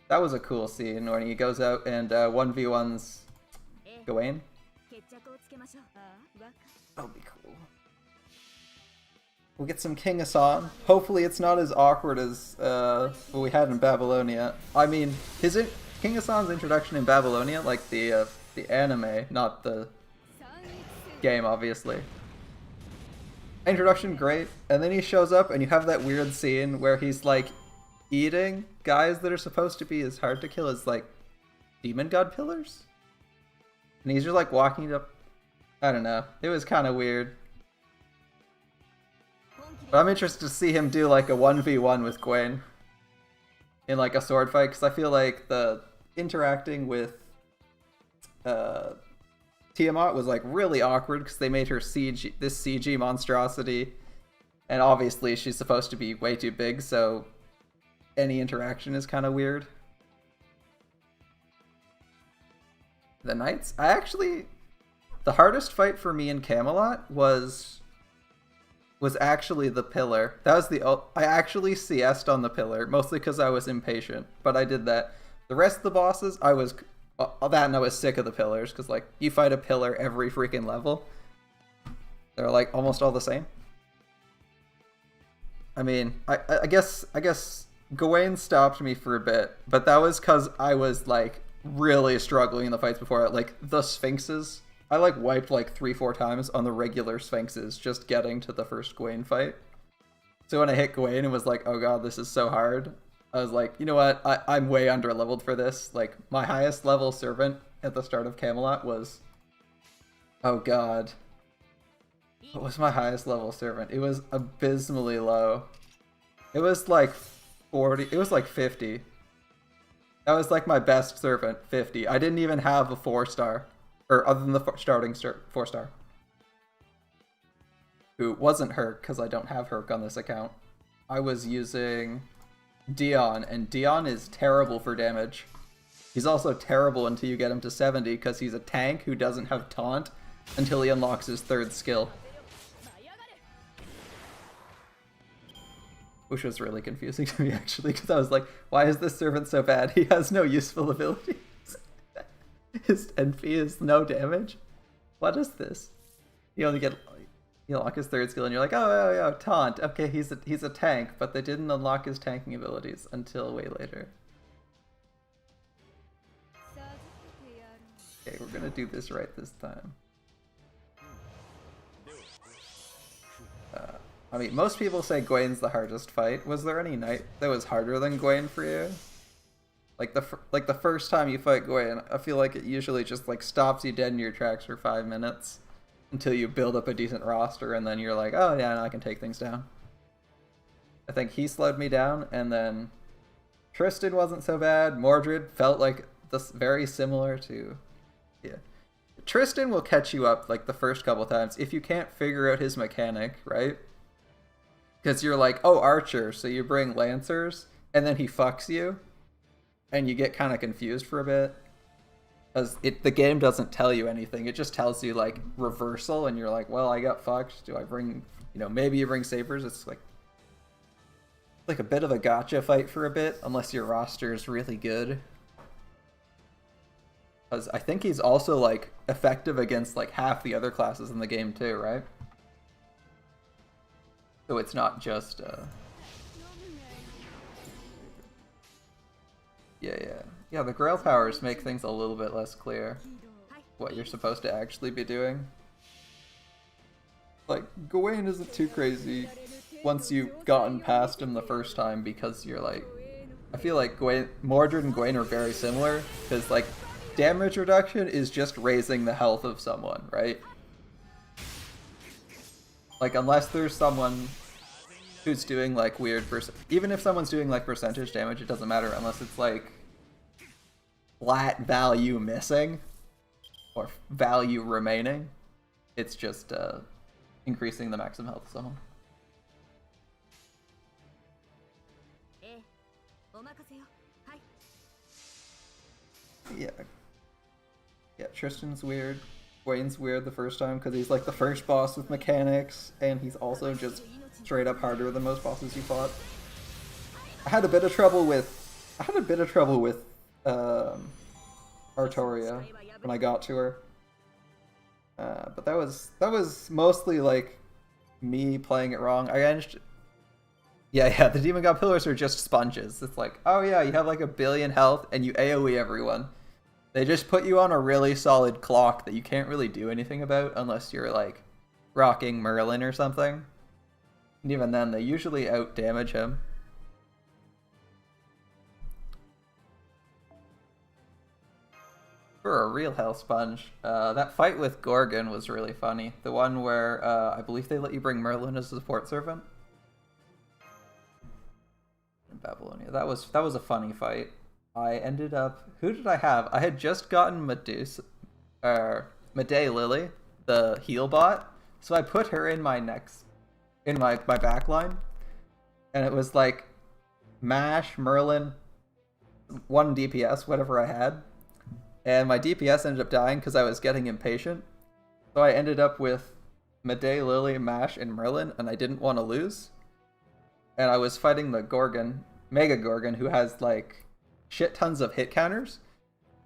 That was a cool scene when he goes out and 1v1s Gawain. That'll be cool. We'll get some King Hassan. Hopefully it's not as awkward as what we had in Babylonia. I mean, King Hassan's introduction in Babylonia, like the anime, not the game, obviously. Introduction, great, and then he shows up and you have that weird scene where he's like eating guys that are supposed to be as hard to kill as like demon god pillars, and he's just like walking up. I don't know, it was kind of weird, but I'm interested to see him do like a 1v1 with Gwen in like a sword fight, because I feel like the interacting with Tiamat was like really awkward because they made her this CG monstrosity, and obviously she's supposed to be way too big, so any interaction is kind of weird. The knights? The hardest fight for me in Camelot was actually the pillar. That was I actually CS'd on the pillar, mostly because I was impatient, but I did that. The rest of the bosses, I was sick of the pillars, because like you fight a pillar every freaking level. They're like almost all the same. I mean, I guess Gawain stopped me for a bit, but that was because I was like really struggling in the fights before. Like the Sphinxes, I like wiped like 3-4 times on the regular Sphinxes just getting to the first Gawain fight. So when I hit Gawain and was like, oh god, this is so hard, I was like, you know what, I'm way under leveled for this. Like my highest level servant at the start of Camelot was, oh god, what was my highest level servant? It was abysmally low. It was like 40, it was like 50. That was like my best servant, 50. I didn't even have a 4-star, or other than the starting 4-star. Who wasn't Herc, because I don't have Herc on this account. I was using Dion, and Dion is terrible for damage. He's also terrible until you get him to 70, because he's a tank who doesn't have taunt until he unlocks his 3rd skill. Which was really confusing to me, actually, because I was like, why is this servant so bad? He has no useful abilities. His NP is no damage. What is this? You only get, you unlock his 3rd skill, and you're like, oh, taunt. Okay, he's a tank, but they didn't unlock his tanking abilities until way later. Okay, we're gonna do this right this time. I mean, most people say Gawain's the hardest fight. Was there any knight that was harder than Gawain for you? Like the first time you fight Gawain, I feel like it usually just like stops you dead in your tracks for 5 minutes until you build up a decent roster, and then you're like, oh yeah, now I can take things down. I think he slowed me down, and then Tristan wasn't so bad. Mordred felt like this very similar to, yeah. Tristan will catch you up like the first couple times if you can't figure out his mechanic, right? Because you're like, oh, archer, so you bring lancers, and then he fucks you, and you get kind of confused for a bit. Because the game doesn't tell you anything, it just tells you, like, reversal, and you're like, well, I got fucked, do I bring, you know, maybe you bring sabers. It's like a bit of a gotcha fight for a bit, unless your roster is really good. Because I think he's also, like, effective against, like, half the other classes in the game, too, right? So it's not just, Yeah, the Grail powers make things a little bit less clear what you're supposed to actually be doing. Like, Gawain isn't too crazy once you've gotten past him the first time, because you're like, I feel like Mordred and Gawain are very similar, because like, damage reduction is just raising the health of someone, right? Like, unless there's someone who's doing like weird even if someone's doing like percentage damage, it doesn't matter unless it's like flat value missing or value remaining. It's just increasing the maximum health of someone. Yeah, Tristan's weird. Gawain's weird the first time because he's like the first boss with mechanics, and he's also just straight up harder than most bosses you fought. I had a bit of trouble with Artoria when I got to her. But that was mostly like me playing it wrong. I managed. Yeah, the Demon God Pillars are just sponges. It's like, oh yeah, you have like 1 billion health and you AoE everyone. They just put you on a really solid clock that you can't really do anything about unless you're like rocking Merlin or something. And even then, they usually out-damage him. For a real health sponge, that fight with Gorgon was really funny. The one where I believe they let you bring Merlin as a support servant in Babylonia. That was a funny fight. I ended up, who did I have? I had just gotten Medusa, Medea Lily, the heal bot. So I put her in my back line, and it was like Mash, Merlin, 1 DPS, whatever I had. and my DPS ended up dying because I was getting impatient. So I ended up with Medei, Lily, Mash, and Merlin, and I didn't want to lose. And I was fighting the Gorgon, Mega Gorgon, who has like shit tons of hit counters.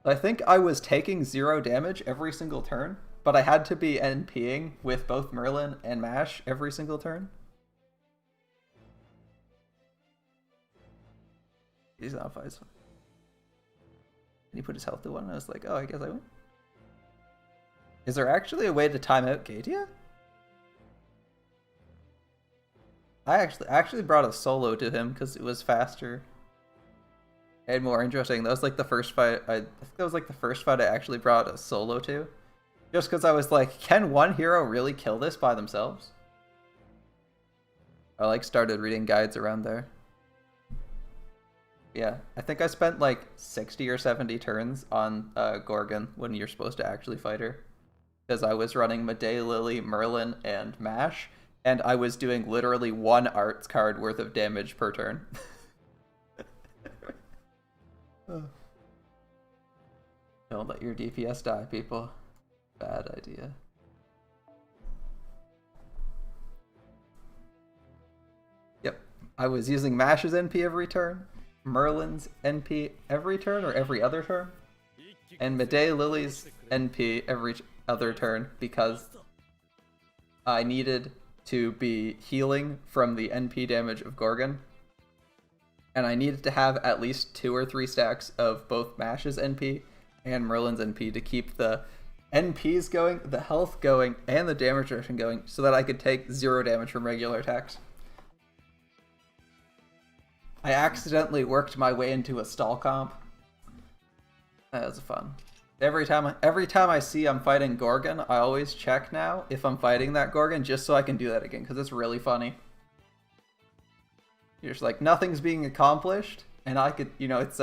I think I was taking 0 damage every single turn, but I had to be NPing with both Merlin and Mash every single turn. He's on 5. And he put his health to 1, and I was like, oh, I guess I win. Is there actually a way to time out Gatia? I actually brought a solo to him because it was faster and more interesting. That was like the first fight. I think that was like the first fight I actually brought a solo to, just because I was like, can one hero really kill this by themselves? I like started reading guides around there. Yeah, I think I spent like 60 or 70 turns on Gorgon when you're supposed to actually fight her, because I was running Medei, Lily, Merlin, and Mash, and I was doing literally 1 arts card worth of damage per turn. Don't let your DPS die, people. Bad idea. Yep, I was using Mash's NP every turn, Merlin's NP every turn or every other turn, and Medei Lily's NP every other turn because I needed to be healing from the NP damage of Gorgon. And I needed to have at least 2 or 3 stacks of both Mash's NP and Merlin's NP to keep the NPs going, the health going, and the damage reduction going so that I could take 0 damage from regular attacks. I accidentally worked my way into a stall comp. That was fun. Every time I see I'm fighting Gorgon, I always check now if I'm fighting that Gorgon just so I can do that again, because it's really funny. You're just like, nothing's being accomplished, and I could, you know, it's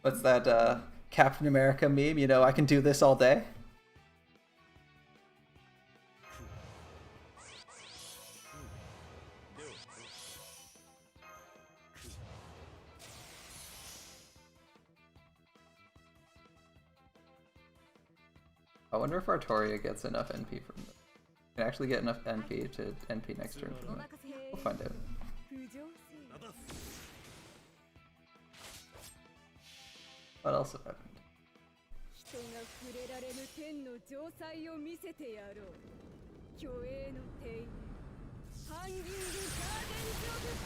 what's that Captain America meme, you know, I can do this all day. I wonder if Artoria gets enough NP from this. Can actually get enough NP to NP next turn from it. We'll find out. What else happened?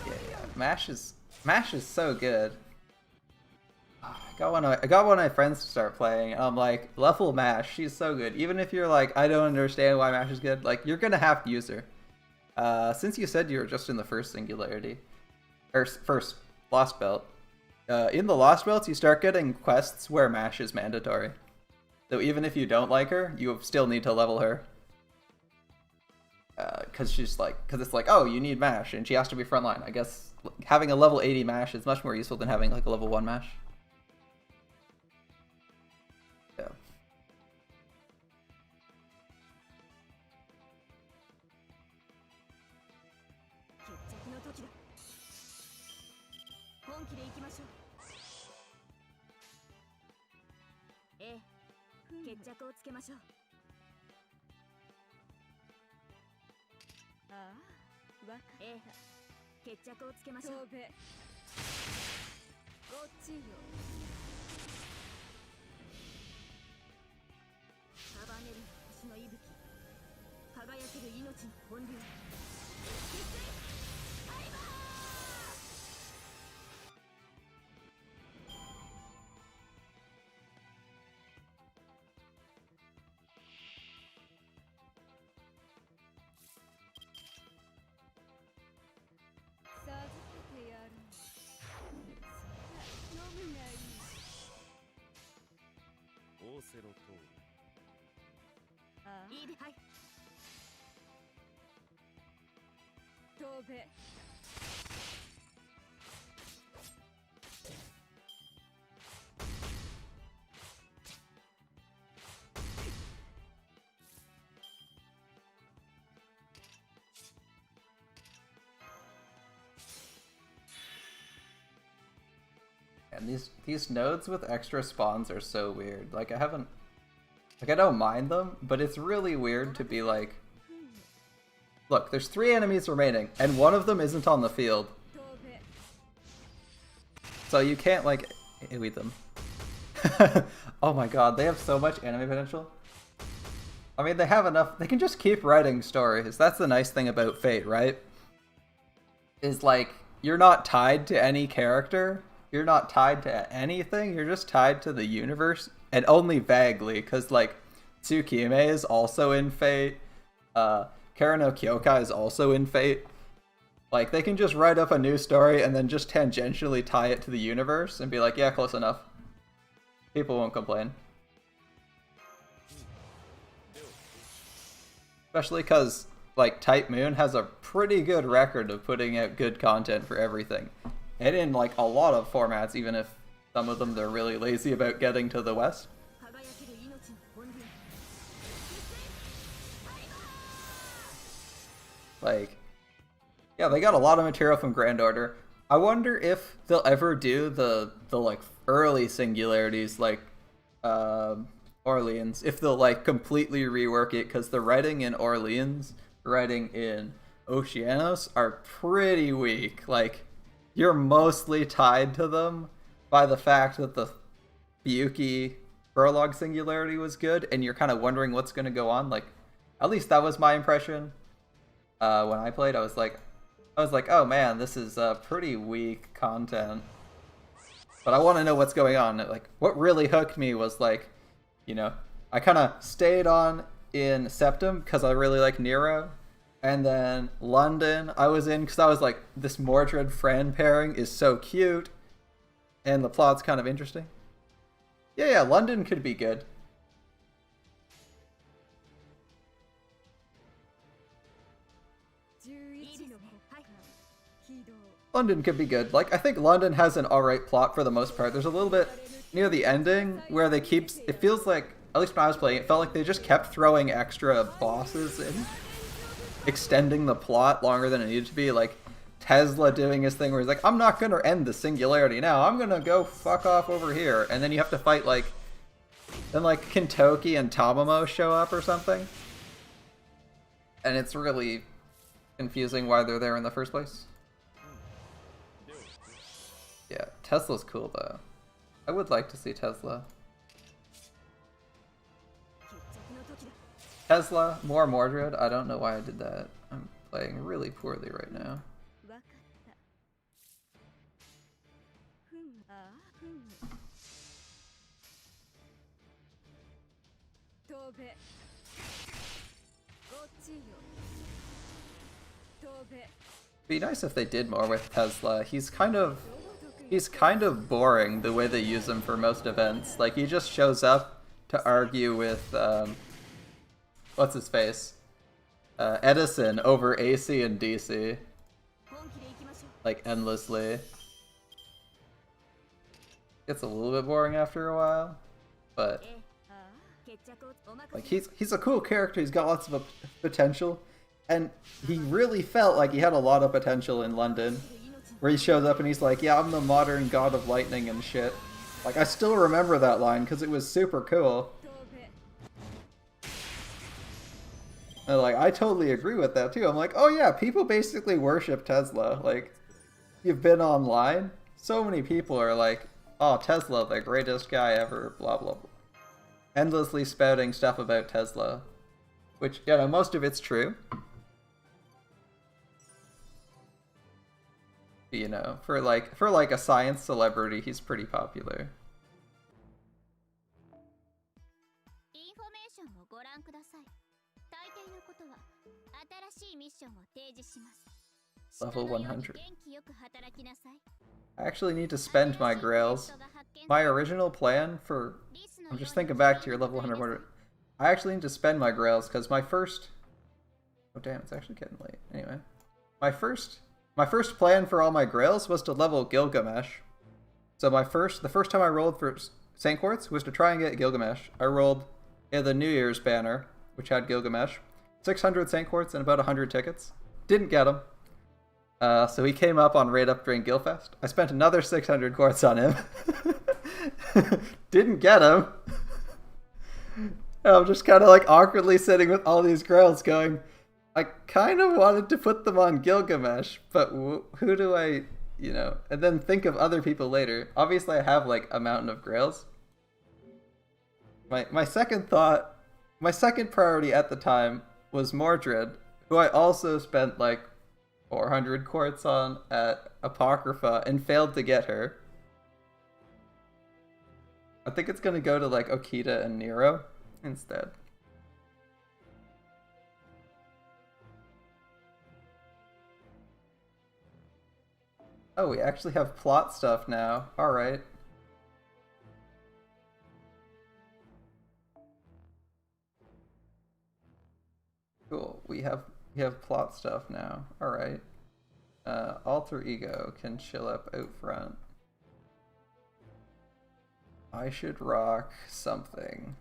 Yeah. Mash is so good. I got one of my friends to start playing, and I'm like, level Mash, she's so good. Even if you're like, I don't understand why Mash is good, like, you're gonna have to use her. Since you said you were just in the first Singularity, or first Lost Belt, in the Lost Belts you start getting quests where Mash is mandatory. So even if you don't like her, you still need to level her. Because it's like, oh, you need Mash, and she has to be frontline. I guess having a level 80 Mash is much more useful than having like a level 1 Mash. Yeah. And these nodes with extra spawns are so weird. Like, I don't mind them, but it's really weird to be like, look, there's 3 enemies remaining, and one of them isn't on the field. So you can't, like, AoE them. Oh my god, they have so much anime potential. I mean, they have enough. They can just keep writing stories. That's the nice thing about Fate, right? Is like, you're not tied to any character. You're not tied to anything. You're just tied to the universe, and only vaguely, because like Tsukime is also in Fate. Kara no Kyoka is also in Fate. Like, they can just write up a new story and then just tangentially tie it to the universe and be like, yeah, close enough. People won't complain. Especially because, like, Type Moon has a pretty good record of putting out good content for everything. And in, like, a lot of formats, even if some of them they're really lazy about getting to the West. Like, yeah, they got a lot of material from Grand Order. I wonder if they'll ever do the like, early singularities, like, Orleans, if they'll like completely rework it, because the writing in Orleans, writing in Oceanos are pretty weak. Like, you're mostly tied to them by the fact that the Biyuki prologue singularity was good, and you're kind of wondering what's going to go on. Like, at least that was my impression. When I played, I was like, oh man, this is pretty weak content. But I want to know what's going on. Like, what really hooked me was like, you know, I kind of stayed on in Septum because I really like Nero. And then London I was in because I was like, this Mordred Fran pairing is so cute. And the plot's kind of interesting. Yeah, London could be good. London could be good. Like, I think London has an alright plot for the most part. There's a little bit near the ending where they keep, it feels like, at least when I was playing, it felt like they just kept throwing extra bosses in, extending the plot longer than it needed to be. Like Tesla doing his thing where he's like, I'm not gonna end the singularity now, I'm gonna go fuck off over here, and then you have to fight like, then like Kintoki and Tamamo show up or something, and it's really confusing why they're there in the first place. Yeah, Tesla's cool though. I would like to see Tesla. Tesla, more Mordred. I don't know why I did that. I'm playing really poorly right now. Be nice if they did more with Tesla. He's kind of boring the way they use him for most events. Like, he just shows up to argue with what's his face? Edison over AC and DC. Like, endlessly. Gets a little bit boring after a while, but like, he's a cool character. He's got lots of potential, and he really felt like he had a lot of potential in London, where he shows up and he's like, yeah, I'm the modern god of lightning and shit. Like, I still remember that line because it was super cool. And like, I totally agree with that too. I'm like, oh yeah, people basically worship Tesla. Like, you've been online, so many people are like, oh, Tesla, the greatest guy ever, blah blah blah. Endlessly spouting stuff about Tesla. Which, you know, most of it's true. You know, for like a science celebrity, he's pretty popular. Level 100. I actually need to spend my grails. My original plan for... I'm just thinking back to your level 100 order. I actually need to spend my grails because my first... Oh damn, it's actually getting late. Anyway. My first plan for all my grails was to level Gilgamesh. So the first time I rolled for Saint Quartz was to try and get Gilgamesh. I rolled in the New Year's banner, which had Gilgamesh. 600 Saint Quartz and about 100 tickets. Didn't get them. So he came up on raid up during Guildfest. I spent another 600 quartz on him. Didn't get him. I'm just kind of like awkwardly sitting with all these girls going, I kind of wanted to put them on Gilgamesh, but who do I, you know, and then think of other people later. Obviously I have like a mountain of grails. My second priority at the time was Mordred, who I also spent like 400 quartz on at Apocrypha and failed to get her. I think it's gonna go to like Okita and Nero instead. Oh, we actually have plot stuff now. Alright. Cool. We have plot stuff now. Alright. Alter Ego can chill up out front. I should rock something.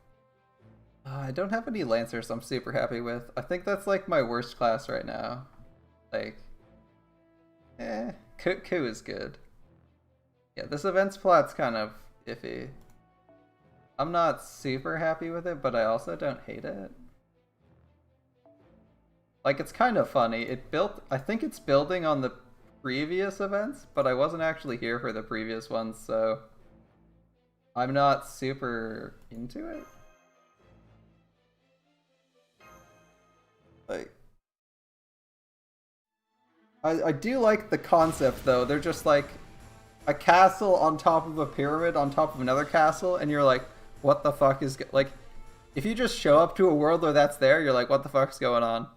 I don't have any Lancers I'm super happy with. I think that's like my worst class right now. Like, Ku is good. Yeah, this event's plot's kind of iffy. I'm not super happy with it, but I also don't hate it. Like, it's kind of funny. I think it's building on the previous events, but I wasn't actually here for the previous ones, so I'm not super into it. Like, I do like the concept, though. They're just like a castle on top of a pyramid on top of another castle, and you're like, what the fuck is... Like, if you just show up to a world where that's there, you're like, what the fuck's going on?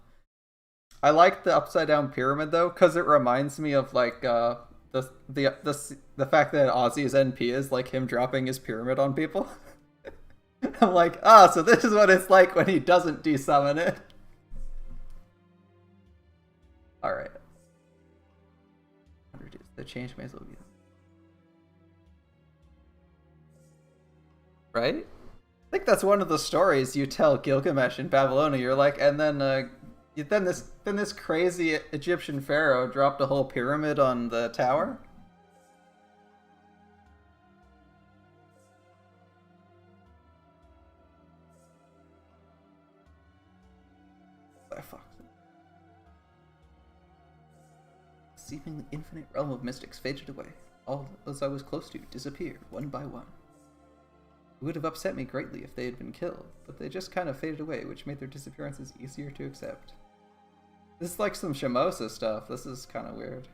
I like the upside down pyramid though, because it reminds me of like the fact that Ozzy's NP is like him dropping his pyramid on people. I'm like, so this is what it's like when he doesn't desummon it. Alright. The change may as well be. Right? I think that's one of the stories you tell Gilgamesh in Babylonia. You're like, and then this crazy Egyptian pharaoh dropped a whole pyramid on the tower. I fucked. Seemingly infinite realm of mystics faded away. All those I was close to disappeared one by one. It would have upset me greatly if they had been killed, but they just kind of faded away, which made their disappearances easier to accept. This is like some Shimosa stuff. This is kind of weird.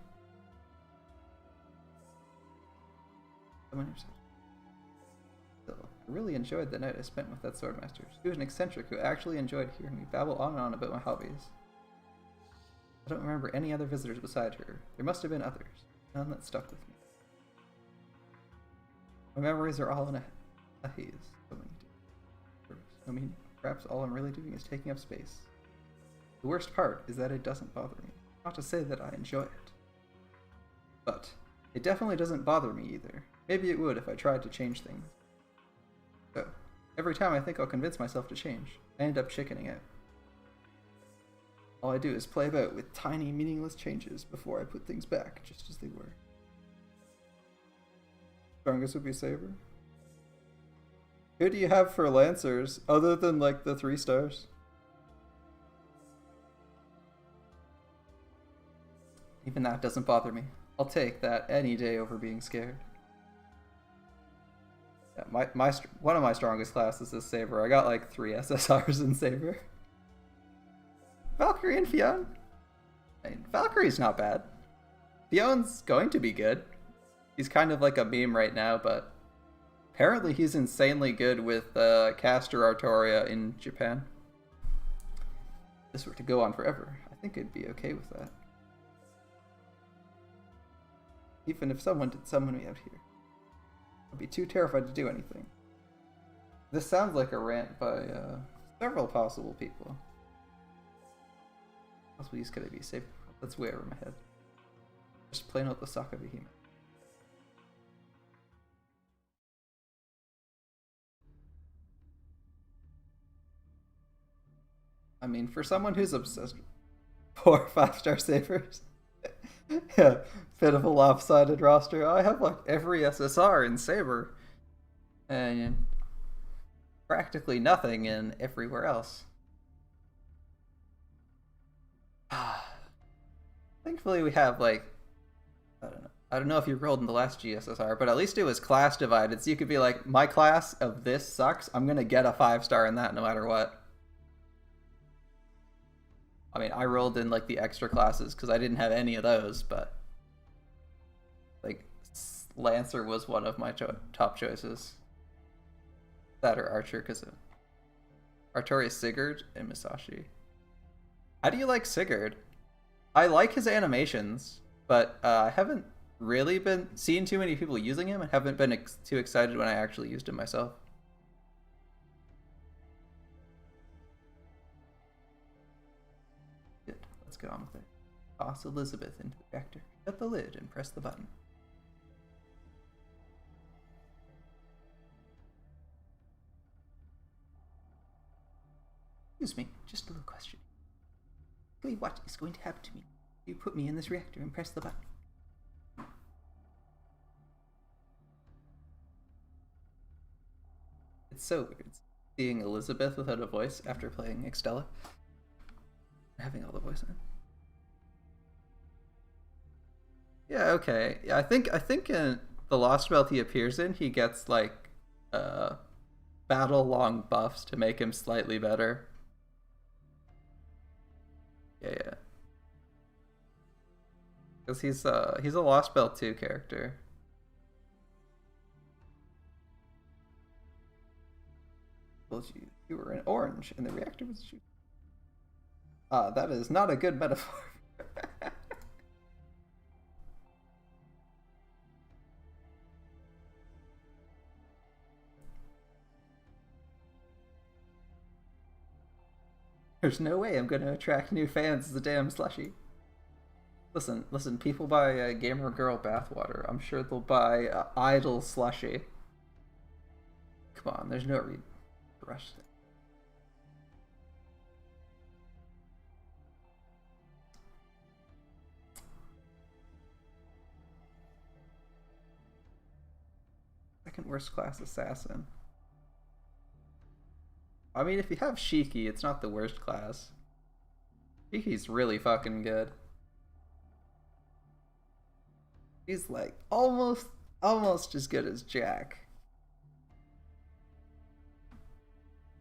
Still, I really enjoyed the night I spent with that swordmaster. She was an eccentric who actually enjoyed hearing me babble on and on about my hobbies. I don't remember any other visitors beside her. There must have been others. None that stuck with me. My memories are all in a haze. No meaning. Perhaps all I'm really doing is taking up space. The worst part is that it doesn't bother me. Not to say that I enjoy it. But it definitely doesn't bother me either. Maybe it would if I tried to change things. So, every time I think I'll convince myself to change, I end up chickening out. All I do is play about with tiny, meaningless changes before I put things back just as they were. Strongest would be Saber. Who do you have for Lancers, other than, like, the 3 stars? Even that doesn't bother me. I'll take that any day over being scared. Yeah, one of my strongest classes is Saber. I got, like, 3 SSRs in Saber. Valkyrie and Fionn? I mean, Valkyrie's not bad. Fionn's going to be good. He's kind of like a meme right now, but apparently he's insanely good with Caster Artoria in Japan. If this were to go on forever, I think I'd be okay with that. Even if someone did summon me out here, I'd be too terrified to do anything. This sounds like a rant by several possible people. Possible use could I be safe? That's way over my head. Just plain out the Sokka Behemoth. I mean, for someone who's obsessed with 4 5-star savers, Yeah, pitiful lopsided roster. I have like every SSR in Saber, and practically nothing in everywhere else. Thankfully, we have like, I don't know. I don't know if you rolled in the last GSSR, but at least it was class divided, so you could be like, my class of this sucks. I'm gonna get a 5-star in that no matter what. I mean, I rolled in like the extra classes because I didn't have any of those, but like Lancer was one of my top choices. That or Archer, because of Artorias Sigurd and Misashi. How do you like Sigurd? I like his animations, but I haven't really been seeing too many people using him and haven't been too excited when I actually used him myself. Good. Let's get on with it. Toss Elizabeth into the reactor. Shut the lid and press the button. Excuse me, just a little question. What is going to happen to me? You put me in this reactor and press the button. It's so weird seeing Elizabeth without a voice after playing Extella. Having all the voice in. Yeah, okay. Yeah, I think in the Lost Belt he appears in, he gets like battle long buffs to make him slightly better. Yeah. Because he's a Lost Belt 2 character. Told you were in orange and the reactor was shooting. That is not a good metaphor. There's no way I'm gonna attract new fans as a damn slushy. Listen, people buy Gamer Girl bathwater. I'm sure they'll buy Idol slushy. Come on, there's no reason to rush it. Second worst class assassin. I mean, if you have Shiki, it's not the worst class. Shiki's really fucking good. He's like almost as good as Jack.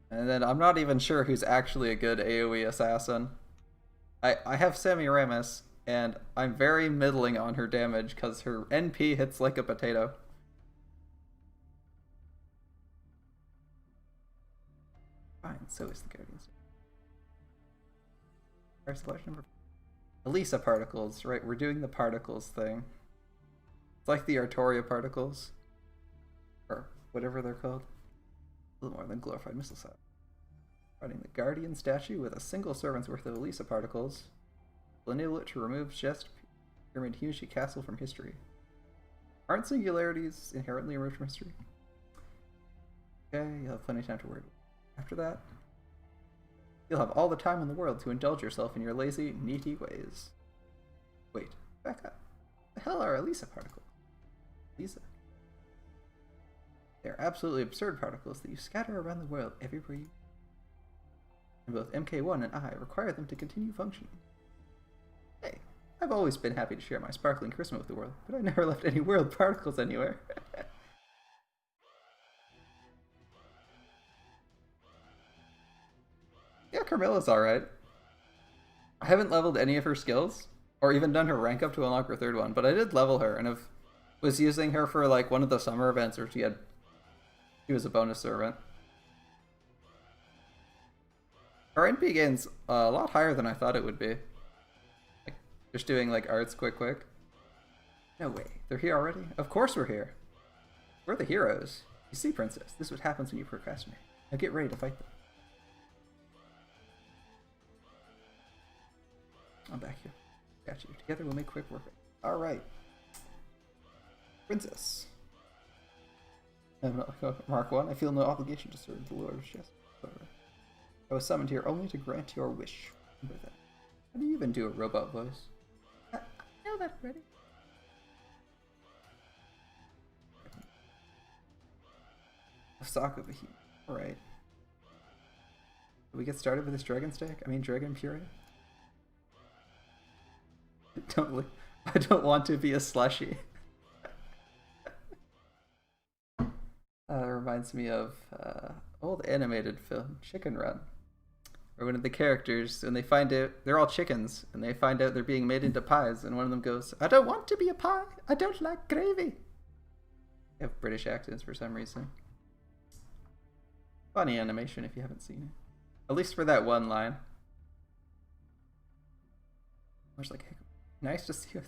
And then I'm not even sure who's actually a good AoE assassin. I have Semiramis, and I'm very middling on her damage because her NP hits like a potato. Fine, so is the Guardian's. Our selection number. Elisa particles, right? We're doing the particles thing. It's like the Artoria particles. Or whatever they're called. A little more than glorified missile set. Fighting the Guardian statue with a single servant's worth of Elisa particles will enable it to remove just Pyramid Hushi Castle from history. Aren't singularities inherently removed from history? Okay, you'll have plenty of time to worry. After that, you'll have all the time in the world to indulge yourself in your lazy, neaty ways. Wait, back up. The hell are Elisa particles? Elisa. They are absolutely absurd particles that you scatter around the world everywhere you. And both MK1 and I require them to continue functioning. Hey, I've always been happy to share my sparkling charisma with the world, but I never left any world particles anywhere. Yeah, Carmilla's alright. I haven't leveled any of her skills, or even done her rank up to unlock her third one, but I did level her, and was using her for like one of the summer events where she was a bonus servant. Her NP gain's a lot higher than I thought it would be. Like, just doing like arts quick. No way, they're here already? Of course we're here. We're the heroes. You see, Princess, this is what happens when you procrastinate. Now get ready to fight them. I'm back here. Got you. Together we'll make quick work. Alright. Princess. Mark 1. I feel no obligation to serve the Lord of Chess. I was summoned here only to grant your wish. Remember that. How do you even do a robot voice? No know that already. Osaka Behemoth. Alright. Do we get started with this dragon stack? I mean dragon puree? I don't want to be a slushy. Reminds me of old animated film, Chicken Run. Or one of the characters, and they find out they're all chickens, and they find out they're being made into pies, and one of them goes, "I don't want to be a pie. I don't like gravy." They have British accents for some reason. Funny animation if you haven't seen it. At least for that one line. Much like, hey, nice to see you.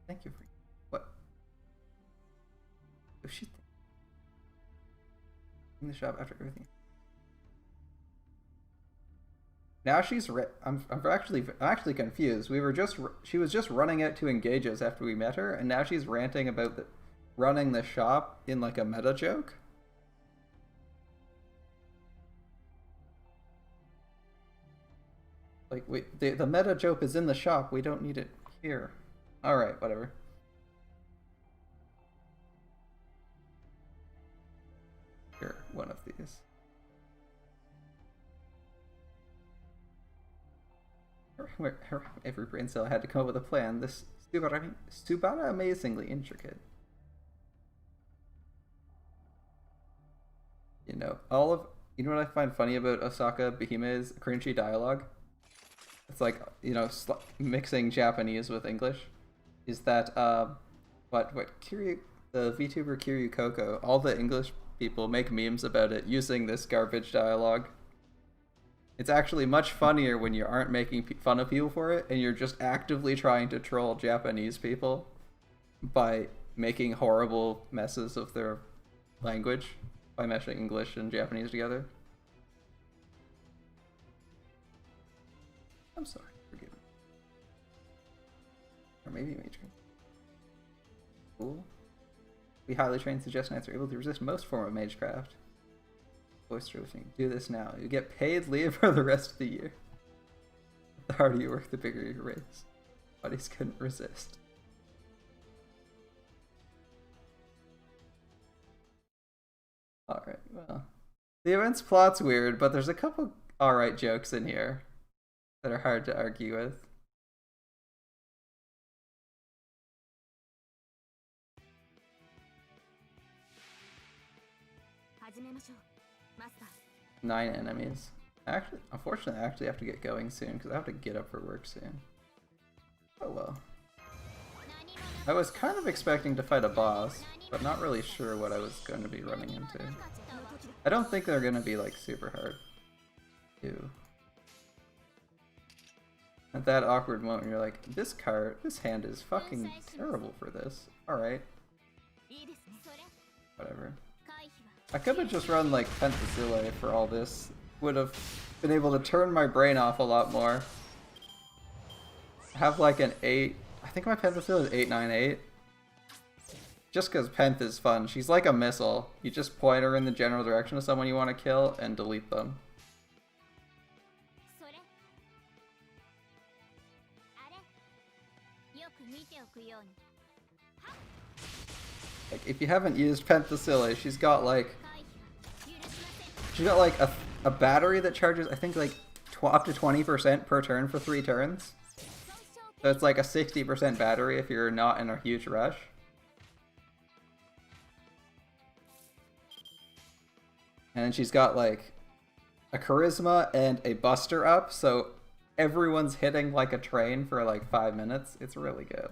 Thank you for what? Oh shit. In the shop after everything. Now she's I'm actually confused. She was just running out to engage us after we met her, and now she's ranting about running the shop in like a meta joke. Like the meta joke is in the shop. We don't need it here. All right, whatever. Here, one of these. Every brain cell had to come up with a plan. This Subara amazingly intricate. You know what I find funny about Osaka Behemoth is cringy dialogue. It's like, you know, mixing Japanese with English. Is that what Kiryu, the VTuber Kiryu Coco, all the English people make memes about it using this garbage dialogue. It's actually much funnier when you aren't making fun of people for it and you're just actively trying to troll Japanese people by making horrible messes of their language by meshing English and Japanese together. I'm sorry, forgive me. Or maybe Matron. Cool. We highly trained suggest knights are able to resist most form of magecraft. Voice roasting. Do this now. You get paid leave for the rest of the year. The harder you work, the bigger your raise. Buddies couldn't resist. Alright, well. The event's plot's weird, but there's a couple alright jokes in here that are hard to argue with. Nine enemies. Actually, unfortunately, I actually have to get going soon because I have to get up for work soon. Oh well. I was kind of expecting to fight a boss, but not really sure what I was going to be running into. I don't think they're going to be like super hard. Ew. At that awkward moment, you're like, this hand is fucking terrible for this. Alright. Whatever. I could have just run like Pentasile for all this. Would have been able to turn my brain off a lot more. Have like an 8. I think my Pentasile is 898. Just because Penth is fun. She's like a missile. You just point her in the general direction of someone you want to kill and delete them. Like, if you haven't used Pentasile, she's got like a battery that charges, I think, like up to 20% per turn for 3 turns. So it's like a 60% battery if you're not in a huge rush. And then she's got like a charisma and a buster up, so everyone's hitting like a train for like 5 minutes. It's really good.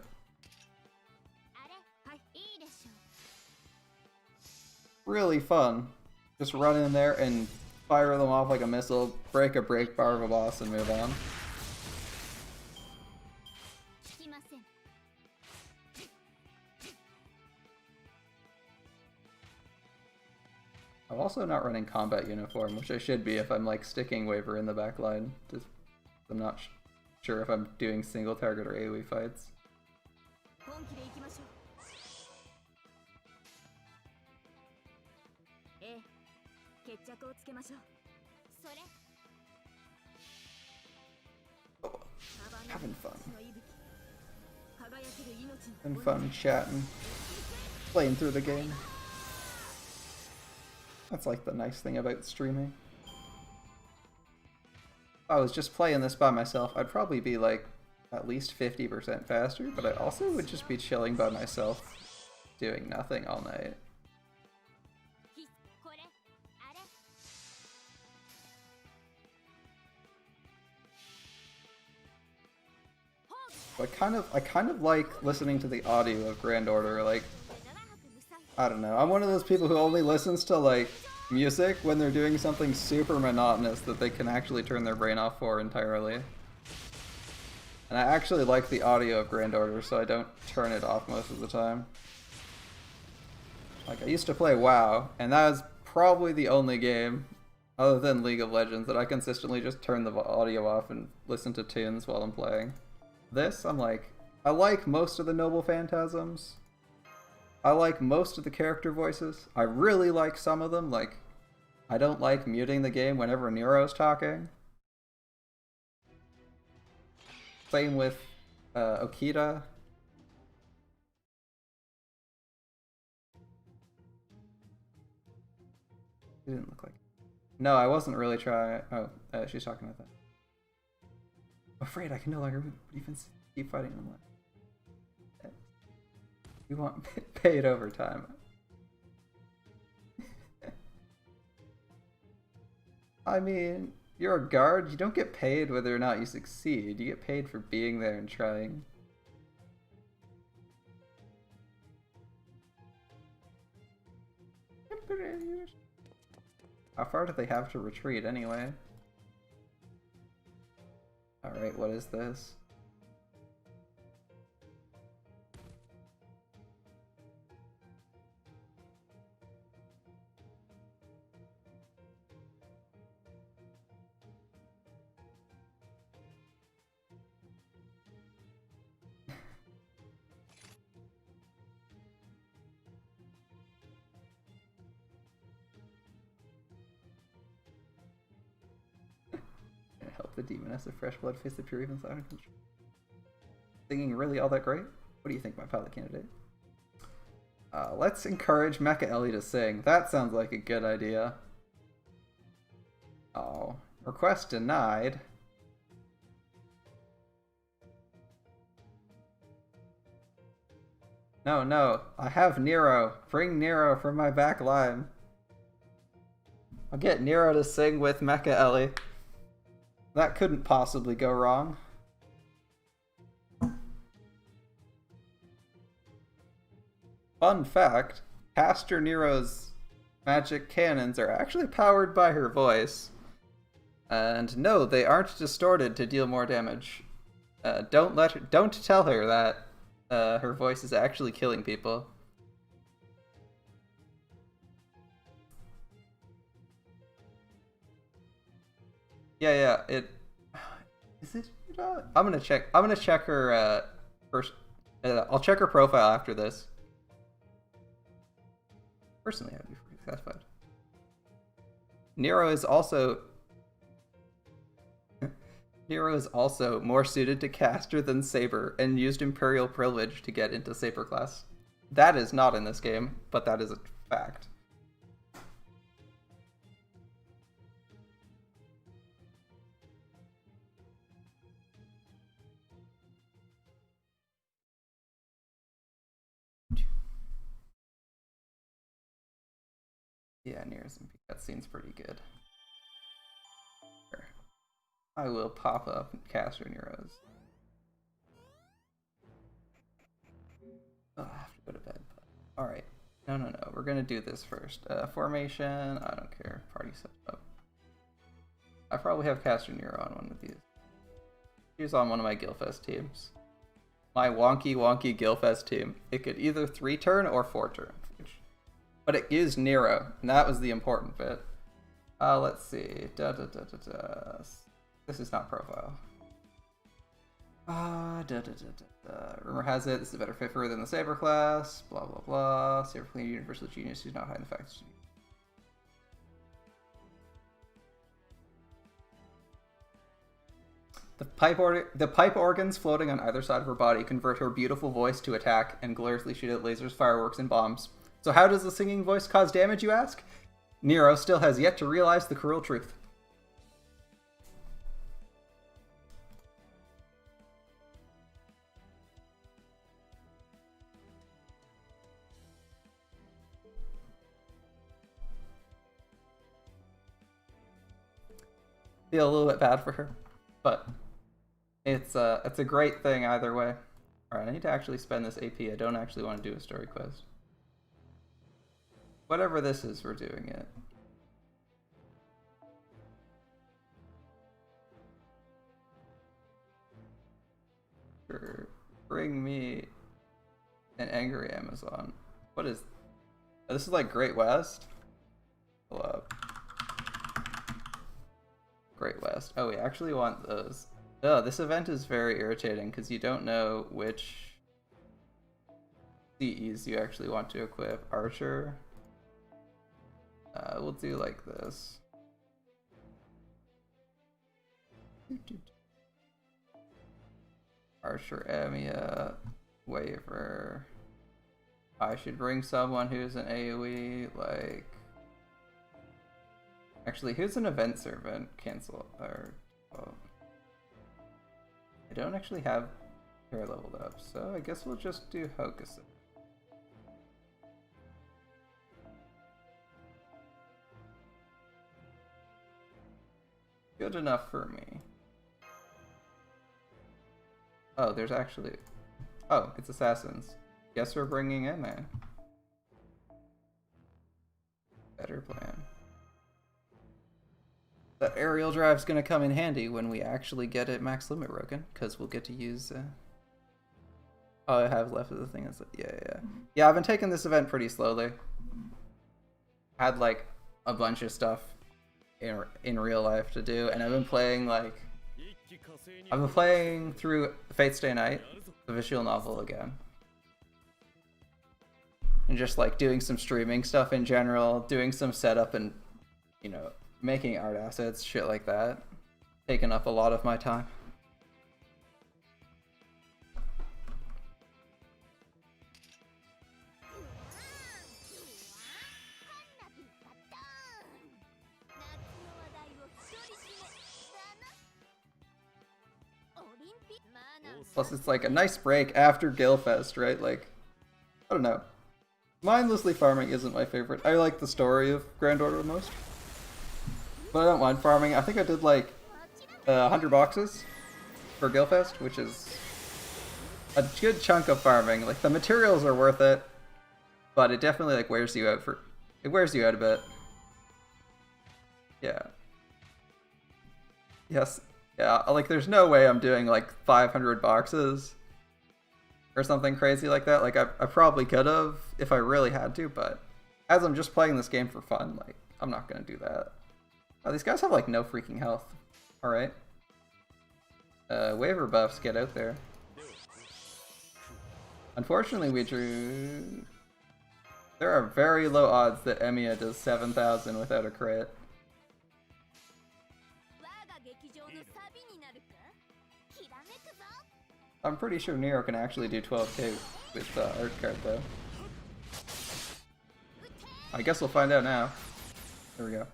Really fun. Just run in there and fire them off like a missile, break a break bar of a boss, and move on. I'm also not running combat uniform, which I should be if I'm like sticking Waver in the back line. Just, I'm not sure if I'm doing single target or AoE fights. Having fun. Having fun chatting. Playing through the game. That's like the nice thing about streaming. If I was just playing this by myself, I'd probably be like at least 50% faster, but I also would just be chilling by myself, doing nothing all night. I kind of like listening to the audio of Grand Order. Like, I don't know. I'm one of those people who only listens to like music when they're doing something super monotonous that they can actually turn their brain off for entirely. And I actually like the audio of Grand Order, so I don't turn it off most of the time. Like, I used to play WoW, and that was probably the only game, other than League of Legends, that I consistently just turn the audio off and listen to tunes while I'm playing. This, I'm like, I like most of the Noble Phantasms. I like most of the character voices. I really like some of them, like, I don't like muting the game whenever Nero's talking. Same with Okita. He didn't look like... No, I wasn't really trying... Oh, she's talking about that. I'm afraid I can no longer even keep fighting online. You want paid overtime. I mean, you're a guard. You don't get paid whether or not you succeed. You get paid for being there and trying. How far do they have to retreat anyway? Alright, what is this? The demoness of fresh blood face the pure even sound control. Singing really all that great? What do you think, my pilot candidate? Let's encourage Mecha Ellie to sing. That sounds like a good idea. Oh, request denied. No, I have Nero. Bring Nero from my back line. I'll get Nero to sing with Mecha Ellie. That couldn't possibly go wrong. Fun fact, Caster Nero's magic cannons are actually powered by her voice. And no, they aren't distorted to deal more damage. Don't tell her that her voice is actually killing people. Yeah, is it? I'm gonna check her first. I'll check her profile after this. Personally, I would be satisfied. Nero is also more suited to caster than Saber, and used Imperial privilege to get into Saber class. That is not in this game, but that is a fact. Yeah, Nero's MP cutscene's pretty good. Here. I will pop up Caster Nero's. Oh, I have to go to bed. Alright. No. We're gonna do this first. Formation, I don't care. Party setup. I probably have Caster Nero on one of these. He's on one of my Guildfest teams. My wonky Guildfest team. It could either 3-turn or 4-turn. But it used Nero, and that was the important bit. Let's see. This is not profile. Rumor has it this is a better fit for her than the Saber class. Blah blah blah. Saber clean universal genius who's not high in the facts. The pipe organs floating on either side of her body convert her beautiful voice to attack and gloriously shoot out lasers, fireworks, and bombs. So how does the singing voice cause damage, you ask? Nero still has yet to realize the cruel truth. Feel a little bit bad for her, but it's a great thing either way. Alright, I need to actually spend this AP. I don't actually want to do a story quest. Whatever this is, we're doing it. Sure. Bring me an angry Amazon. What is... Oh, this is like Great West? Pull up. Great West. Oh, we actually want those. Oh, this event is very irritating because you don't know which CEs you actually want to equip. Archer. We'll do like this. Archer, Amia, Waver. I should bring someone who's an AoE, like... Actually, who's an event servant? Cancel. Or... Oh. I don't actually have her leveled up, so I guess we'll just do Hokusai. Good enough for me. Oh, there's actually... Oh, it's assassins. Guess we're bringing in a better plan. The aerial drive's gonna come in handy when we actually get it max limit broken, because we'll get to use... Oh, I have left of the thing. That's... Yeah, I've been taking this event pretty slowly. Had like a bunch of stuff in real life to do, and I've been playing like... I've been playing through Fate's Day Night, the visual novel again. And just like doing some streaming stuff in general, doing some setup and, you know, making art assets, shit like that. Taking up a lot of my time. Plus it's like a nice break after Gilfest, right? Like, I don't know. Mindlessly farming isn't my favorite. I like the story of Grand Order the most. But I don't mind farming. I think I did like 100 boxes for Gilfest, which is a good chunk of farming. Like the materials are worth it, but it definitely like wears you out a bit. Yeah. Yes. Yeah, like there's no way I'm doing like 500 boxes or something crazy like that. Like I probably could have if I really had to, but as I'm just playing this game for fun, like I'm not gonna do that. Oh, these guys have like no freaking health. Alright. Waiver buffs, get out there. Unfortunately we drew... There are very low odds that Emiya does 7,000 without a crit. I'm pretty sure Nero can actually do 12k with the art card though. I guess we'll find out now. There we go.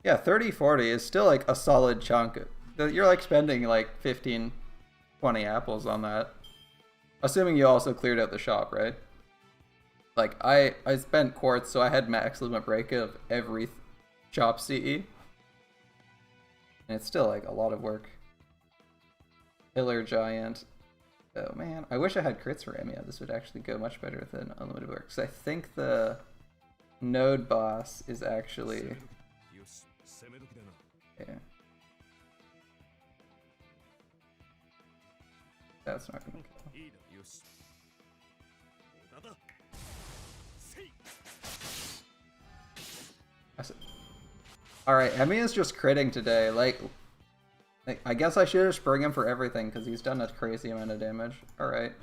Yeah, 30-40 is still like a solid chunk. You're like spending like 15, 20 apples on that. Assuming you also cleared out the shop, right? Like I spent quartz, so I had max limit break of every shop CE. And it's still like a lot of work. Pillar Giant. Oh man, I wish I had crits for Emiya. This would actually go much better than Unlimited Work. Because I think the node boss is actually... Yeah. That's not gonna kill. Alright, Emiya's just critting today. Like, I guess I should just bring him for everything because he's done a crazy amount of damage. Alright.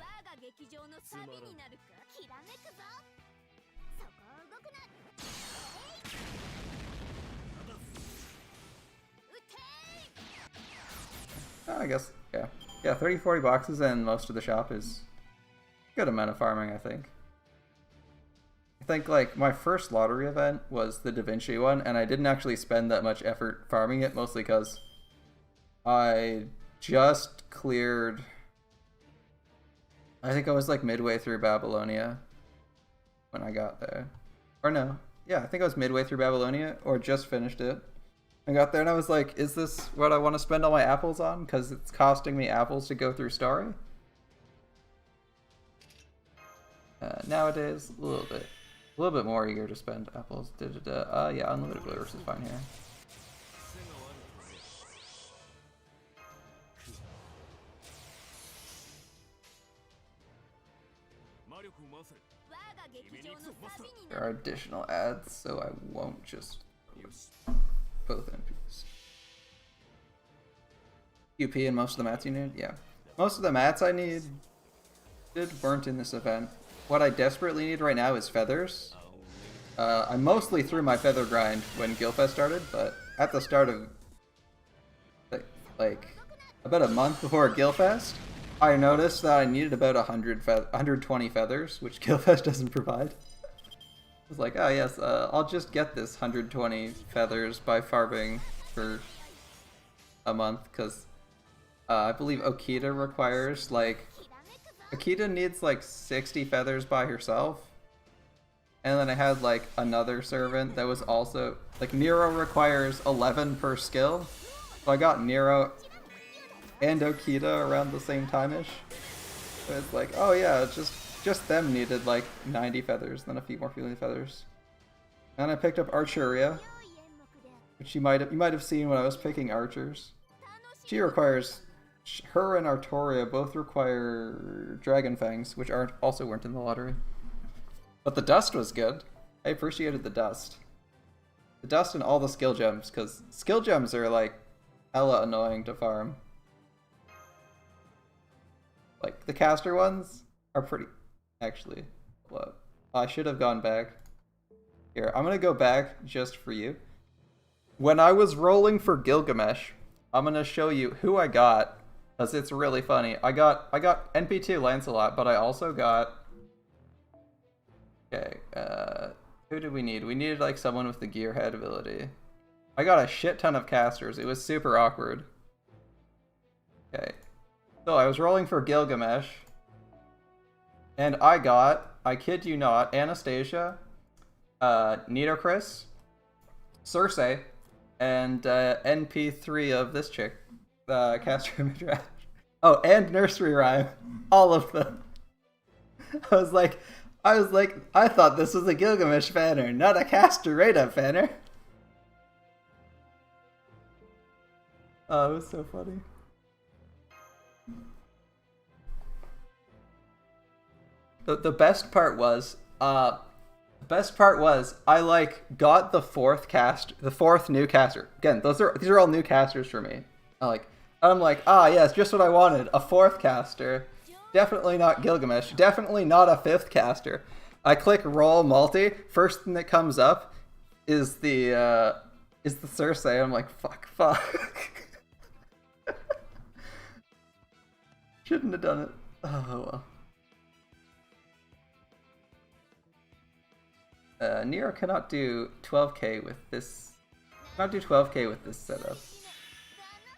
I guess, yeah. Yeah, 30, 40 boxes and most of the shop is a good amount of farming, I think. I think, like, my first lottery event was the Da Vinci one, and I didn't actually spend that much effort farming it, mostly because I just cleared... I think I was, like, midway through Babylonia when I got there. Or no. Yeah, I think I was midway through Babylonia, or just finished it. I got there and I was like, is this what I want to spend all my apples on? Because it's costing me apples to go through story. Nowadays, a little bit more eager to spend apples. Yeah, unlimited blowers is fine here. There are additional ads, so I won't just use both NPs. UP and most of the mats you need? Yeah. Most of the mats I need weren't in this event. What I desperately need right now is feathers. I mostly threw my feather grind when Guildfest started, but at the start of like about a month before Guildfest, I noticed that I needed about 120 feathers, which Guildfest doesn't provide. I was like, oh yes, I'll just get this 120 feathers by farming for a month, because I believe Okita requires, like, Okita needs like 60 feathers by herself. And then I had like another servant that was also, like, Nero requires 11 per skill. So I got Nero and Okita around the same time-ish. So it's like, oh yeah, just them needed like 90 feathers, then a few more feathers. And I picked up Archeria, which you might have seen when I was picking archers. She requires, her and Artoria both require Dragon Fangs, which also weren't in the lottery. But the dust was good. I appreciated the dust. The dust and all the skill gems, because skill gems are like hella annoying to farm. Like the caster ones are pretty, actually. Well, I should have gone back. Here, I'm gonna go back just for you. When I was rolling for Gilgamesh, I'm gonna show you who I got, because it's really funny. I got NP2 Lancelot, but I also got... Okay, who did we need? We needed like someone with the Gearhead ability. I got a shit ton of casters. It was super awkward. Okay. So I was rolling for Gilgamesh, and I got, I kid you not, Anastasia, Nitocris, Circe, and NP3 of this chick, Caster Midrash. Oh, and Nursery Rhyme. All of them. I was like, I thought this was a Gilgamesh banner, not a Caster Radar banner. Oh, it was so funny. The best part was, I like got the fourth new caster. Again, these are all new casters for me. I'm like, ah yes, just what I wanted, a fourth caster. Definitely not Gilgamesh. Definitely not a fifth caster. I click roll multi. First thing that comes up is the Circe. I'm like, fuck. Shouldn't have done it. Oh well. Nero cannot do 12k with this. Cannot do 12k with this setup.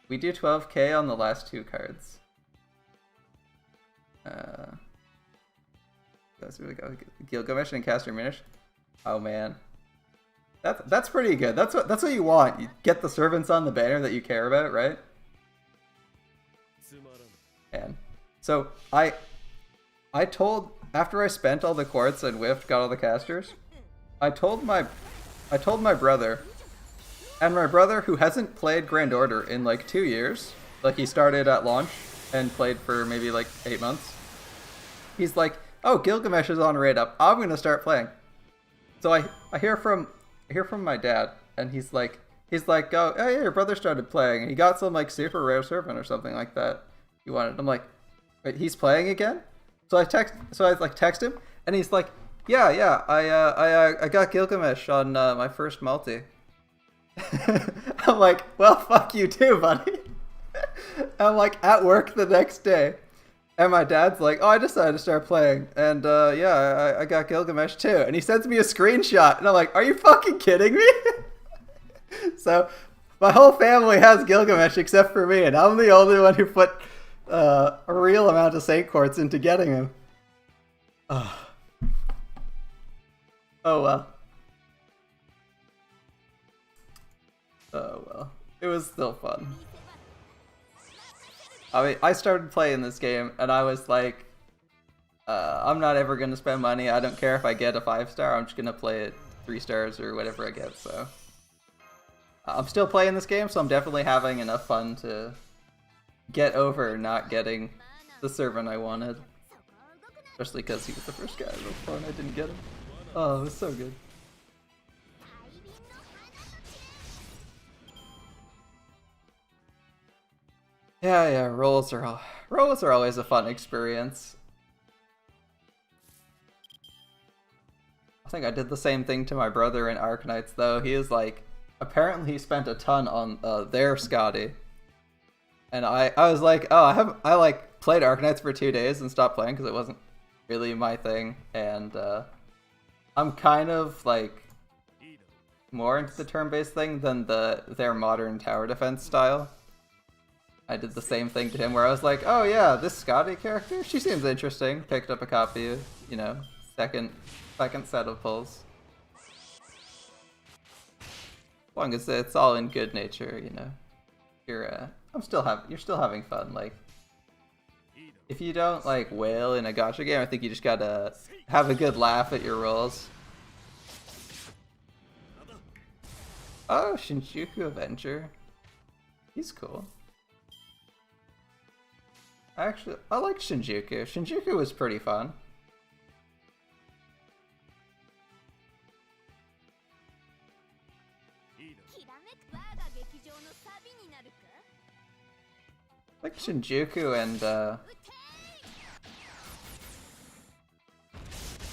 We do 12k on the last two cards. That's really good. Gilgamesh and Caster Minish. Oh man, that's pretty good. That's what you want. You get the servants on the banner that you care about, right? And so I told, after I spent all the quartz and whiffed, got all the casters, I told my brother, and my brother, who hasn't played Grand Order in like 2 years, like he started at launch and played for maybe like 8 months. He's like, oh, Gilgamesh is on raid up. I'm gonna start playing. So I hear from my dad, and he's like, oh, hey, your brother started playing, and he got some like super rare servant or something like that he wanted. I'm like, wait, he's playing again? So I text him, and he's like, yeah, I got Gilgamesh on my first multi. I'm like, well, fuck you too, buddy. I'm like at work the next day, and my dad's like, "Oh, I decided to start playing, and yeah, I got Gilgamesh too." And he sends me a screenshot, and I'm like, "Are you fucking kidding me?" So my whole family has Gilgamesh except for me, and I'm the only one who put a real amount of Saint Quartz into getting him. Oh, oh well. Oh well. It was still fun. I mean, I started playing this game and I was like, I'm not ever going to spend money. I don't care if I get a 5-star. I'm just going to play it 3 stars or whatever I get. So I'm still playing this game, so I'm definitely having enough fun to get over not getting the servant I wanted. Especially because he was the first guy before and I didn't get him. Oh, it was so good. Yeah, rolls are always a fun experience. I think I did the same thing to my brother in Arknights though. He is like, apparently he spent a ton on their Scotty. And I was like, oh, I like played Arknights for 2 days and stopped playing because it wasn't really my thing. And I'm kind of like more into the turn-based thing than their modern tower defense style. I did the same thing to him where I was like, oh yeah, this Scotty character, she seems interesting. Picked up a copy, you know, second set of pulls. As long as it's all in good nature, you know. You're still having fun. Like, if you don't like wail in a gacha game, I think you just gotta have a good laugh at your rolls. Oh, Shinjuku Avenger. He's cool. Actually, I like Shinjuku. Shinjuku was pretty fun. Like Shinjuku and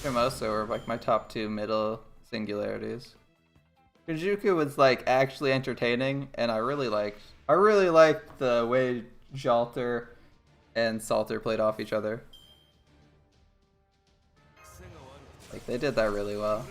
Shimoso were like my top 2 middle singularities. Shinjuku was like actually entertaining, and I really liked the way Jalter and Salter played off each other. Like, they did that really well.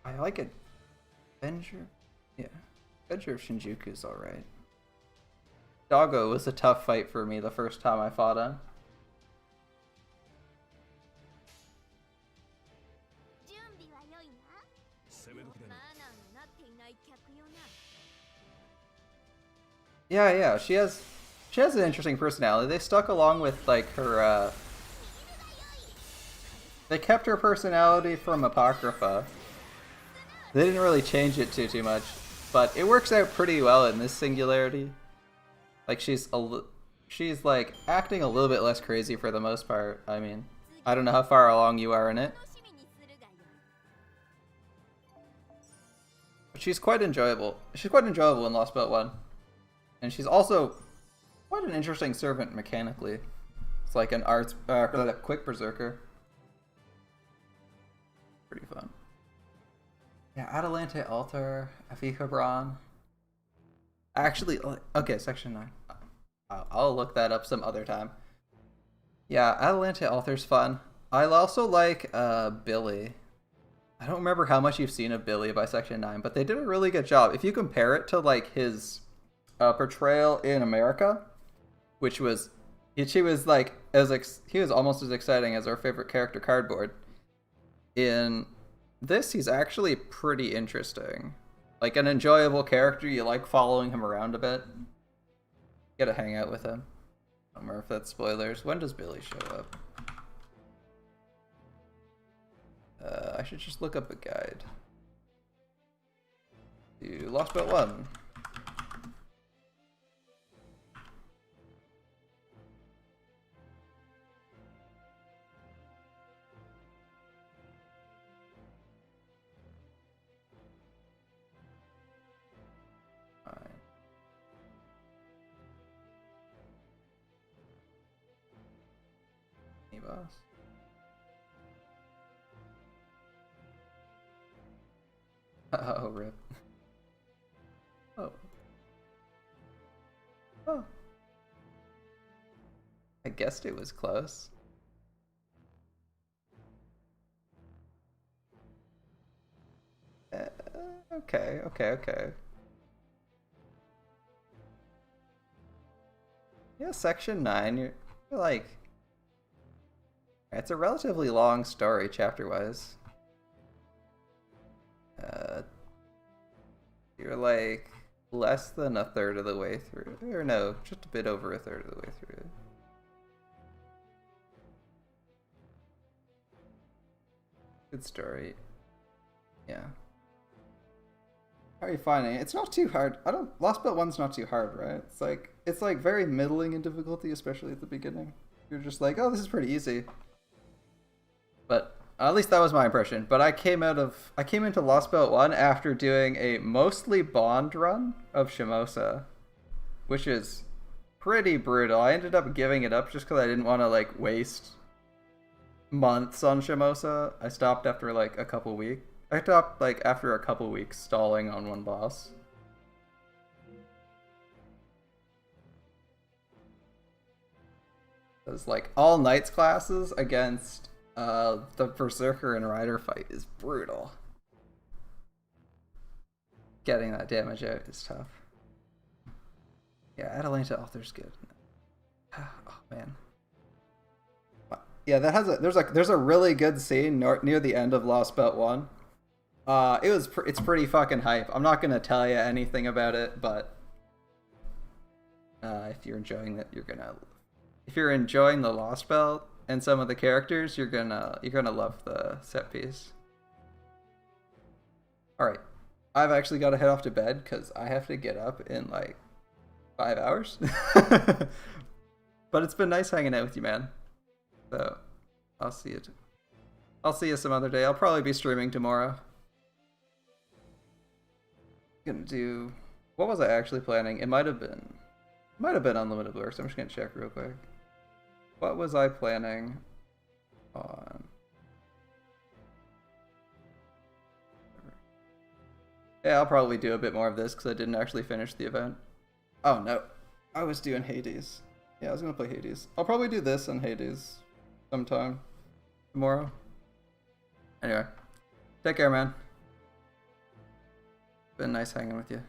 I like it. Avenger? Yeah. Avenger of Shinjuku is alright. Doggo was a tough fight for me the first time I fought him. Yeah, she has an interesting personality. They stuck along with like her they kept her personality from Apocrypha. They didn't really change it too much, but it works out pretty well in this singularity. Like she's like acting a little bit less crazy for the most part. I mean, I don't know how far along you are in it, but she's quite enjoyable. She's quite enjoyable in Lost Belt 1, and she's also quite an interesting servant mechanically. It's like an quick berserker. Pretty fun. Yeah, Atalante Altar, Afika Braun. Actually, okay, section 9. I'll look that up some other time. Yeah, Atalante Altar's fun. I also like Billy. I don't remember how much you've seen of Billy by section 9, but they did a really good job. If you compare it to like his portrayal in America, which was, he was like he was almost as exciting as our favorite character, Cardboard. In this, he's actually pretty interesting. Like an enjoyable character, you like following him around a bit. You gotta hang out with him. I don't remember if that's spoilers. When does Billy show up? I should just look up a guide. To Lost Belt 1. Boss. Oh, rip. Oh. Oh. I guessed it was close. Okay. Yeah, section 9, you're like... It's a relatively long story, chapter-wise. You're like less than a third of the way through. Or no, just a bit over a third of the way through. Good story. Yeah. How are you finding it? It's not too hard. Lost Belt 1's not too hard, right? It's like very middling in difficulty, especially at the beginning. You're just like, oh, this is pretty easy. But at least that was my impression. But I came into Lost Belt 1 after doing a mostly Bond run of Shimosa, which is pretty brutal. I ended up giving it up just because I didn't want to like waste months on Shimosa. I stopped after like a couple weeks. I stopped like after a couple weeks stalling on one boss. It was like all Knights classes against the Berserker and Rider fight is brutal. Getting that damage out is tough. Yeah, Atalanta author's good. Oh man. Yeah, that has there's a really good scene near the end of Lost Belt 1. It's pretty fucking hype. I'm not gonna tell you anything about it, but if you're enjoying it, if you're enjoying the Lost Belt and some of the characters, you're gonna love the set piece. All right, I've actually got to head off to bed because I have to get up in like 5 hours. But it's been nice hanging out with you, man. So I'll see you some other day. I'll probably be streaming tomorrow. Gonna do, what was I actually planning? It might have been Unlimited Blur, so I'm just gonna check real quick. What was I planning on? Yeah, I'll probably do a bit more of this because I didn't actually finish the event. Oh no, I was doing Hades. Yeah, I was gonna play Hades. I'll probably do this and Hades sometime tomorrow. Anyway, take care, man. Been nice hanging with you.